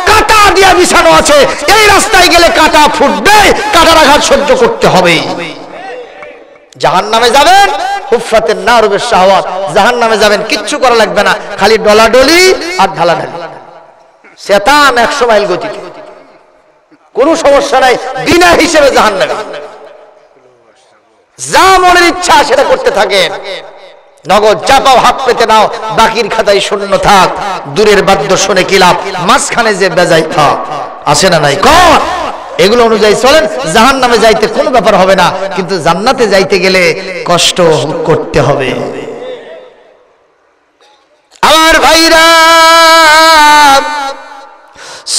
কাঁটা দিয়ে বিছানো আছে। এই রাস্তায় গেলে কাঁটা ফুটবে, কাঁটার আঘাত সহ্য করতে হবে। জাহান্নামে যাবেন, হুফফাতিন নার বিশ শাহওয়াত, জাহান্নামে যাবেন কিচ্ছু করা লাগবে না, খালি ডলাডলি আর ঢালাঢালি। শয়তান 100 মাইল গতিতে, কোনো সমস্যা নাই, বিনা হিসেবে জাহান্নামে। যা মনের ইচ্ছা সেটা করতে থাকেন, নগদ চাপাও হাত পেতে নাও, বাকির খাতায় শূন্য থাক। দূরের বাদ্য শুনে কি লাভ, মাঝখানে যে বেজায় থাক। আছে না নাই? কর এগুলো অনুযায়ী চলেন, জাহান্নামে যাইতে কোনো ব্যাপার হবে না, কিন্তু জান্নাতে যাইতে গেলে কষ্ট করতে হবে। আমার ভাইরা,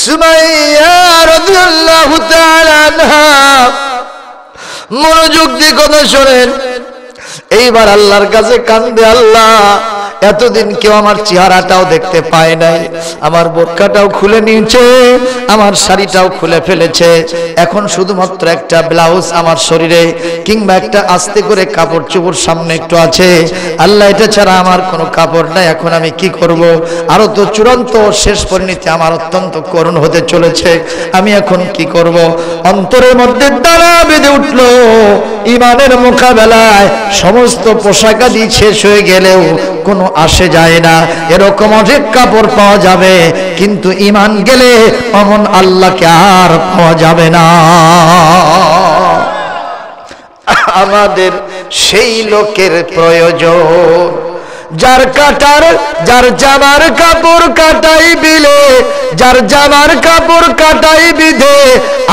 সুমাইয়া রাদিয়াল্লাহু তাআলা আনহা, মনোযোগ দিয়ে কথা শোনেন। এইবার আল্লাহর কাছে কান্দে, আল্লাহ এতদিন কেউ আমার চেহারাটাও দেখতে পায় নাই, আমার বোরকাটাও খুলে নিয়েছে, আমার শাড়িটাও খুলে ফেলেছে, এখন শুধুমাত্র একটা ব্লাউজ আমার শরীরে কিংবা একটা আস্তে করে কাপড় চোপড় সামনে একটু আছে। আল্লাহ এটা ছাড়া আমার কোনো কাপড় নাই, এখন আমি কি করব? আরো তো চূড়ান্ত শেষ পরিণতি আমার অত্যন্ত করুণ হতে চলেছে, আমি এখন কি করব? অন্তরের মধ্যে দানা বেঁধে উঠল। ইমানের মোকাবেলায় সমস্ত পোশাকাদি শেষ হয়ে গেলেও কোনো আসে যায় না, এরকম অনেক কাপড় পাওয়া যাবে, কিন্তু ইমান গেলে অমন আল্লাহকে আর পাওয়া যাবে না। আমাদের সেই লোকের প্রয়োজন, যার কাটার, যার জামার কাপড় কাটাই বিলে, যার জামার কাপড় কাটাই বিধে,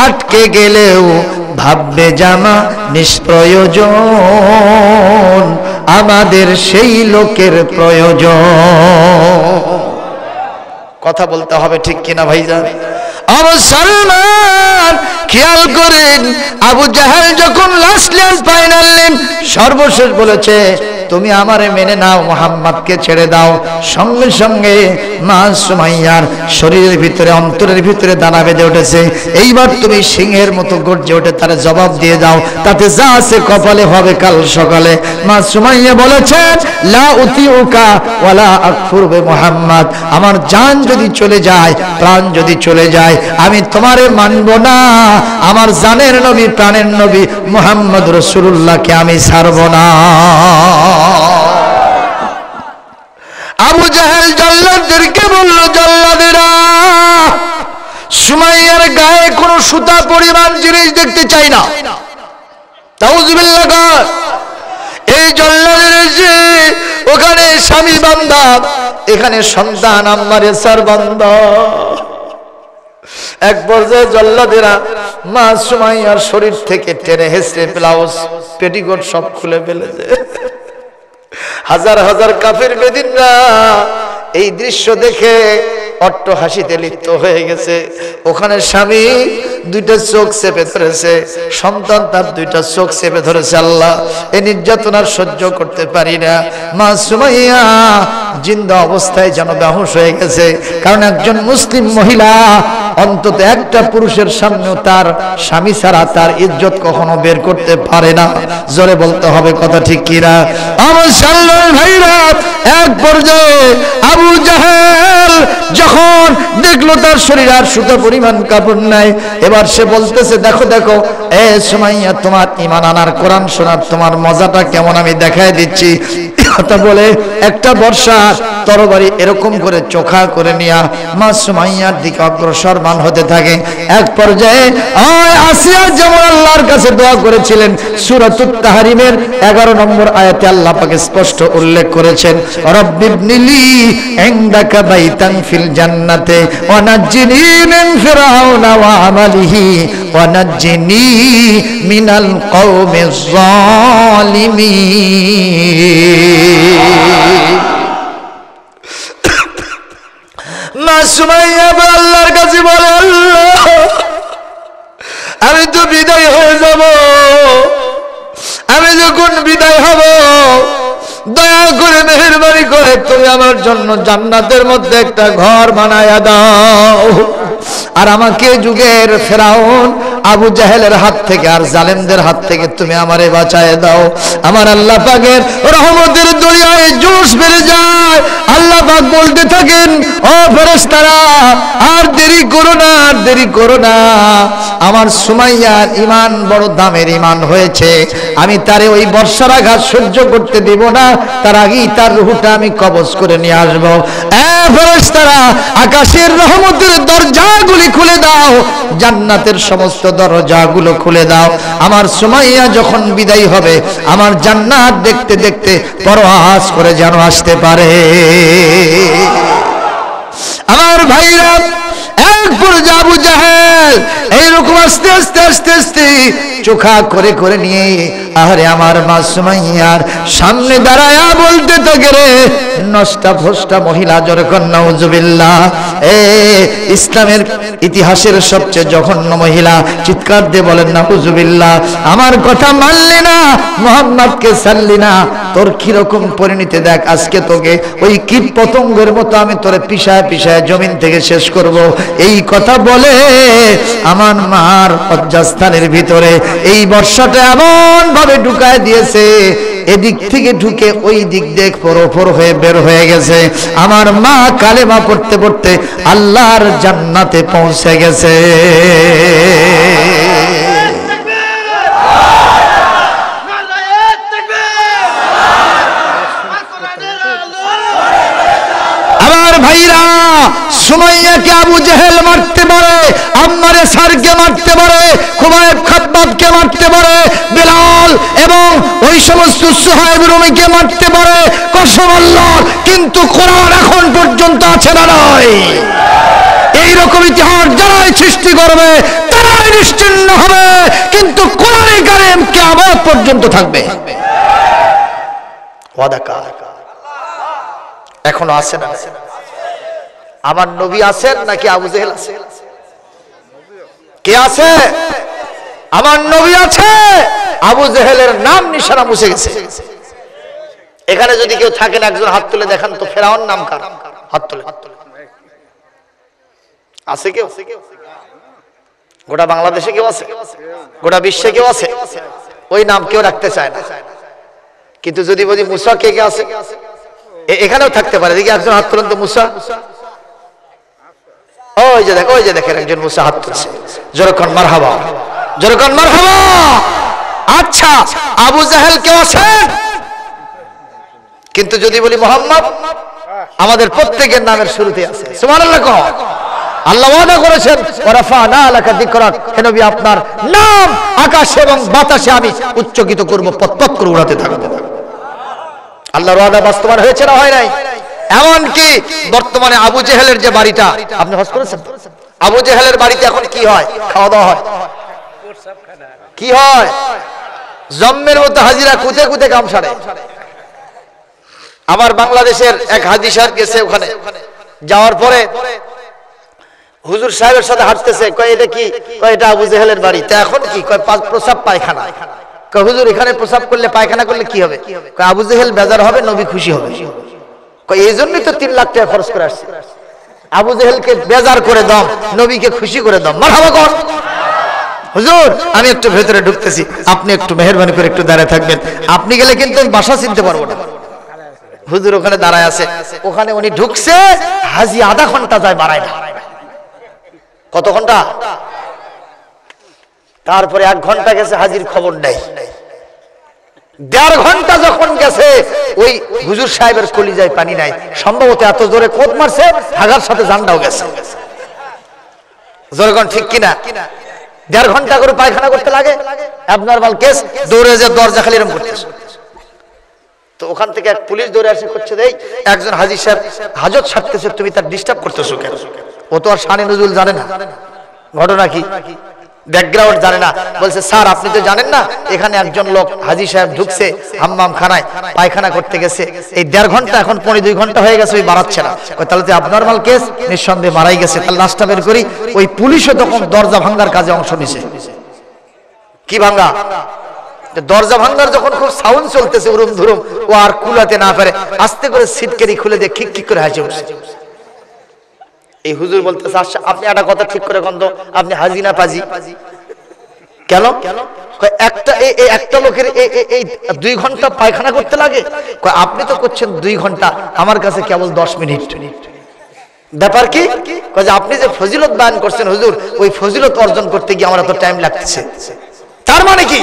আটকে গেলেও ভাববে জামা নিষ্প্রয়োজন। আমাদের সেই লোকের প্রয়োজন। কথা বলতে হবে ঠিক কিনা ভাইজান? মুসলমান খেয়াল করেন, আবু জাহেল যখন লাস্ট লেন, ফাইনাল লেন, সর্বশেষ বলেছে তুমি আমারে মেনে নাও, মুহাম্মদকে ছেড়ে দাও, সঙ্গে সঙ্গে মা সুমাইয়ার শরীরের ভিতরে, অন্তরের ভিতরে দানা বেঁধে উঠেছে। এইবার তুমি সিংহের মতো গর্জে ওঠে তার জবাব দিয়ে দাও, তাতে যা আছে কপালে হবে কাল সকালে। মা সুমাইয়া বলেছেন, লা উতিউকা ওয়ালা আকফুর বে মুহাম্মদ, আমার জান যদি চলে যায়, প্রাণ যদি চলে যায়, আমি তোমারে মানব না, আমার জানের নবী, প্রাণের নবী মুহাম্মদ রাসূলুল্লাহকে আমি ছাড়ব না। আবু জাহেল জল্লাদদেরকে বলল, জল্লাদেরা, সুমাইয়ার গায়ে কোনো সুতা পরিমাণ জিনিস দেখতে চাই না। তাউযুবিল্লাহ। এই জল্লাদের এসে ওখানে স্বামী বান্দা, এখানে সন্তান আম্মার এসার বান্দা। এক পর্যায়ে জল্লাদেরা মা সুমাইয়ার শরীর থেকে টেনে হেসড়ে ব্লাউজ, পেটিকোট সব খুলে ফেলেছে। হাজার হাজার কাফের বেদিনরা এই দৃশ্য দেখে অট্ট হাসিতে লিপ্ত হয়ে গেছে। ওখানে স্বামী দুইটা চোখ চেপে ধরেছে, সন্তান তার দুইটা চোখ চেপে ধরেছে। আল্লাহ, এই নির্যাতনার সহ্য করতে পারি না। মা সুমাইয়া জিন্দা অবস্থায় যেন বেহুশ হয়ে গেছে। কারণ একজন মুসলিম মহিলা অন্তত একটা পুরুষের সামনেও তার স্বামী ছাড়া তার ইজ্জত কখনো বের করতে পারে না। জোরে বলতে হবে কথা, ঠিক কিনা? আমার সাল্লাল ভাইরা, এক পর্যায়ে আবু জাহেল যখন দেখলো তার শরীর আর সুতো পরিমাণ কাপড় নাই, এবার সে বলতেছে, দেখো দেখো এ সুমাইয়া, তোমার ঈমান আনার, কোরআন শোনার তোমার মজাটা কেমন আমি দেখায় দিচ্ছি। কথা বলে একটা বর্ষার তরবারি এরকম করে চোখা করে নিয়া মা সুমাইয়ার দিকে অগ্রসরমান হতে থাকে। এক পর্যায়ে আসিয়া যেমন আল্লাহর কাছে দোয়া করেছিলেন, সূরাতুত তাহরিমের 11 নম্বর আয়াতে আল্লাহ পাক স্পষ্ট উল্লেখ করেছেন, রব্বিবনিলি ইনদাকা বাইতান ফিল জান্নাতে ওয়া নাজ্জিনি মিন ফিরআউনা ওয়া আমালিহি ওয়া নাজ্জিনি মিনাল কওমিজ জালিমিন। মা সুমাইয়া আল্লাহর কাছে বলে, আল্লাহ আমি তো বিদায় হয়ে যাব, আমি যখন বিদায় হব দয়া করে মেহেরবানি করে তুমি আমার জন্য জান্নাতের মধ্যে একটা ঘর বানায়া দাও, আর আমাকে যুগের ফেরাউন আবু জাহেলের হাত থেকে আর জালেমদের হাত থেকে তুমি আমারে বাঁচায় দাও। আমার আল্লাহ পাকের রহমতের দরিয়ায় জোশ বেড়ে যায়। আল্লাহ পাক বলতে থাকেন, ও ফেরেশতারা আর দেরি করো না, আর দেরি করো না, আমার সুমাইয়ার ঈমান বড় দামের ঈমান হয়েছে, আমি তারে ওই বর্ষার আঘাত সহ্য করতে দেব না, তার আগেই তার রূহটা আমি কবজ করে নিয়ে আসবো। ফেরেশতারা আকাশের রহমতের দরজাগুলি খুলে দাও, জান্নাতের সমস্ত দরজাগুলো খুলে দাও। আমার সুমাইয়া যখন বিদায় হবে আমার জান্নাত দেখতে দেখতে পরওয়াজ করে যেন আসতে পারে। আমার ভাইরা, এক পর্যায়ে আবু জাহেল এইরকম আস্তে আস্তে আস্তে আস্তে চোখা করে করে নিয়ে আরে আমার মা সুমাইয়ার সামনে দাঁড়ায়া বলতে থাকে, রে নষ্টা ভ্রষ্টা মহিলা, জোরে কর নাউজুবিল্লাহ, ইসলামের ইতিহাসের সবচেয়ে জঘন্য মহিলা, চিৎকার দিয়ে বলেন নাউজুবিল্লাহ, আমার কথা মানলি না, মুহাম্মদকে ছাড়লি না, তোর কিরকম পরিণতি দেখ, আজকে তোকে ওই কীট পতঙ্গের মতো আমি তোরে পিষায় পিষায় জমিন থেকে শেষ করব। এই কথা বলে আমার মার লজ্জাস্থানের ভিতরে এই বর্ষাটা এমন ভাবে ঢুকায় দিয়েছে, এদিক থেকে ঢুকে ওই দিক দেখ পরপর হয়ে বের হয়ে গেছে। আমার মা কালেমা পড়তে পড়তে আল্লাহর জান্নাতে পৌঁছে গেছে। আমার ভাইরা, সুমাইয়াকে আবু জাহেল মারতে পারে, আম্মারে সারকে মারতে পারে, খুবাইব খাব্বাবকে মারতে পারে, বিলাল এবং ওই সমস্ত সুহাইব রুমিকে মারতে পারে, কসম আল্লাহর, কিন্তু কোরআন এখন পর্যন্ত আছে না নয়? এইরকম ইতিহাস যারাই সৃষ্টি করবে তারাই নিশ্চিহ্ন হবে, কিন্তু কোরআনে কারিম কিয়ামত পর্যন্ত থাকবে। ওয়াদা কার এখনো আছে না? আমার নবী আছেন নাকি আবু জেহেল আছে? কে আছে? আমার নবী আছে, আবু জেহেলের নাম নিশানা মুছে গেছে। এখানে যদি কেউ থাকেন একজন হাত তুলে দেখান তো, ফেরাউন নাম কার? হাত তুলে। আছে কেউ? গোটা বাংলাদেশে কেউ আছে? গোটা বিশ্বে কেউ আছে? ওই নাম কেউ রাখতে চায় না। কিন্তু যদি বলি মুসা, কে কে আছে? এখানেও থাকতে পারে। দেখি একজন হাত তুলেন তো, মুসা। ওই যে দেখো, ওই যে দেখেন একজন মুসা হাত তুলছে। জোরকন মারহাবা, জোরকন মারহাবা। আচ্ছা, আবু জাহেল কেউ আছেন? কিন্তু যদি বলি মোহাম্মদ, আমাদের প্রত্যেকের নামের শুরুতে আছে। সুবহানাল্লাহ। আল্লাহ ওয়াদা করেছেন, ওয়ারাফা'না লাকা যিকরাক, হে নবী আপনার নাম আকাশে এবং বাতাসে আমি উচ্চকিত করব, পতপত করে উড়াতে থাকব। আল্লাহর ওয়াদা বাস্তবায়ন হয়েছে না হয় নাই? এমনকি বর্তমানে আবু জেহেলের যে বাড়িটা, আপনি হজ করেছেন? আবু জেহেলের বাড়িতে এখন কি হয়? খাওয়া দাওয়া হয়। কি হয়? জম্মের মতো হাজিরা কুতে কুতে কাম সারে। আমার বাংলাদেশের এক হাজি সাহেব গেছে ওখানে, যাওয়ার পরে হুজুর সাহেবের সাথে হাঁটতেছে, কয় এটা কি? কয় এটা আবু জেহেলের বাড়ি। তা এখন কি? কয় প্রসাব পায়খানা। কয় হুজুর এখানে প্রসাব করলে পায়খানা করলে কি হবে? কয় আবু জেহেল বেজার হবে, নবী খুশি হবে। কয় এই জন্যই তো 3 লাখ টাকা খরচ করে আসছে, আবু জেহেলকে বেজার করে দাও, নবীকে খুশি করে দাও। মারহাবা কর। হুজুর আমি একটু ভেতরে ঢুকতেছি, আপনি একটু মেহেরবানি করে একটু দাঁড়ায় থাকবেন, আপনি গেলে কিন্তু আমি বাসা চিনতে পারবো না। হুজুর ওখানে দাঁড়ায় আছে, ওখানে উনি ঢুকছে, হাজি আধা ঘন্টা যায় বাড়ায় না। কত ঘন্টা? তারপরে 1 ঘন্টা গেছে, হাজির খবর নেই। 1.5 ঘন্টা যখন গেছে, ওই হুজুর সাহেবের কলিজায় পানি নাই, সম্ভবত এত জোরে কোদ মারছে, হাগার সাথে জানটাও গেছে। জোরে কোন ঠিক কিনা? 1.5 ঘন্টা করে পায়খানা করতে লাগে, অ্যাবনরমাল কেস, দৌড়ে যে দরজা খালি এরকম করতেছে। তো ওখান থেকে এক পুলিশ দৌড়ে আসে, করছে দেই একজন হাজি সাহেব হাজত সারতেছে, তুমি তার ডিস্টার্ব করতেছো কেন? ও তো আর শানে নজরুল জানে না, ঘটনা কি ব্যাকগ্রাউন্ড জানে না। বলছে স্যার আপনি তো জানেন না, এখানে একজন লোক হাজি সাহেব ঢুকছে হাম্মাম খানায়, পায়খানা করতে গেছে, এই 1.5 ঘন্টা এখন 2.5 ঘন্টা হয়ে গেছে, ওই বাড়াচ্ছে না। তাহলে তো অ্যাবনরমাল কেস, নিঃসন্দেহে মারাই গেছে। তাহলে লাশটা বের করি। ওই পুলিশও তখন দরজা ভাঙ্গার কাজে অংশ নিছে। কি ভাঙ্গা? দরজা ভাঙ্গার যখন খুব সাউন্ড চলতেছে উরুম ধুরুম, ও আর কুলাতে না পারে, আস্তে করে সিটকেরি খুলে দিয়ে খিক খিক করে হাসি উঠছে। এই হুজুর বলতেছে আচ্ছা আপনি একটা কথা ঠিক করে গন্ধ, আপনি হাজি না পাজি? কেন? একটা লোকের এই 2 ঘন্টা পায়খানা করতে লাগে? আপনি তো করছেন 2 ঘন্টা, আমার কাছে কেবল 10 মিনিট। ব্যাপার কি? আপনি যে ফজিলত বয়ান করছেন হুজুর, ওই ফজিলত অর্জন করতে গিয়ে আমার এত টাইম লাগতেছে। তার মানে কি?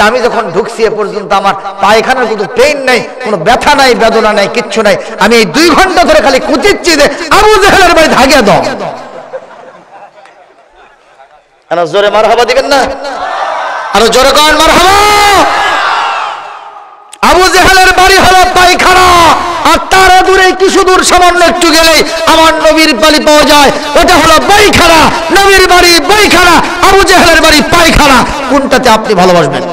আমি যখন ঢুকছি এ পর্যন্ত আমার পায়খানার কোনো পেইন নাই, কোনো ব্যথা নাই, বেদনা নাই, কিচ্ছু নাই। আমি এই 2 ঘন্টা ধরে খালি কুচিচ্ছি যে আবু জেহেলের বাড়ি ভাগিয়ে দাও। আরো জোরে মারহাবা দিবেন না? আরো জোরে করেন মারহাবা। আবু জেহেলের বাড়ি হলো পায়খানা, আর তার দূরে কিছু দূর সামান্য একটু গেলেই আমার নবীর বাড়ি পাওয়া যায়, ওটা হলো পায়খানা। নবীর বাড়ি পায়খানা, আবু জেহেলের বাড়ি পায়খানা। কোনটাতে আপনি ভালোবাসবেন?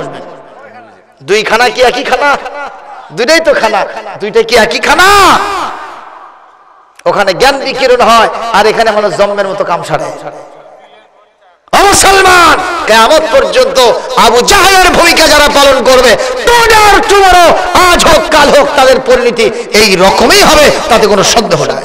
2 খানা কি একই খানা? 2টাই তো খানা, 2টা কি একই খানা? ওখানে জ্ঞান বিকিরণ হয়, আর এখানে হলো জম্মের মতো কাম সারে। মুসলমান কিয়ামত পর্যন্ত আবু জাহেলের ভূমিকা যারা পালন করবে, টুডে টুমরো, আজ হোক কাল হোক, তাদের পরিণতি এই রকমই হবে, তাতে কোনো সন্দেহ নাই।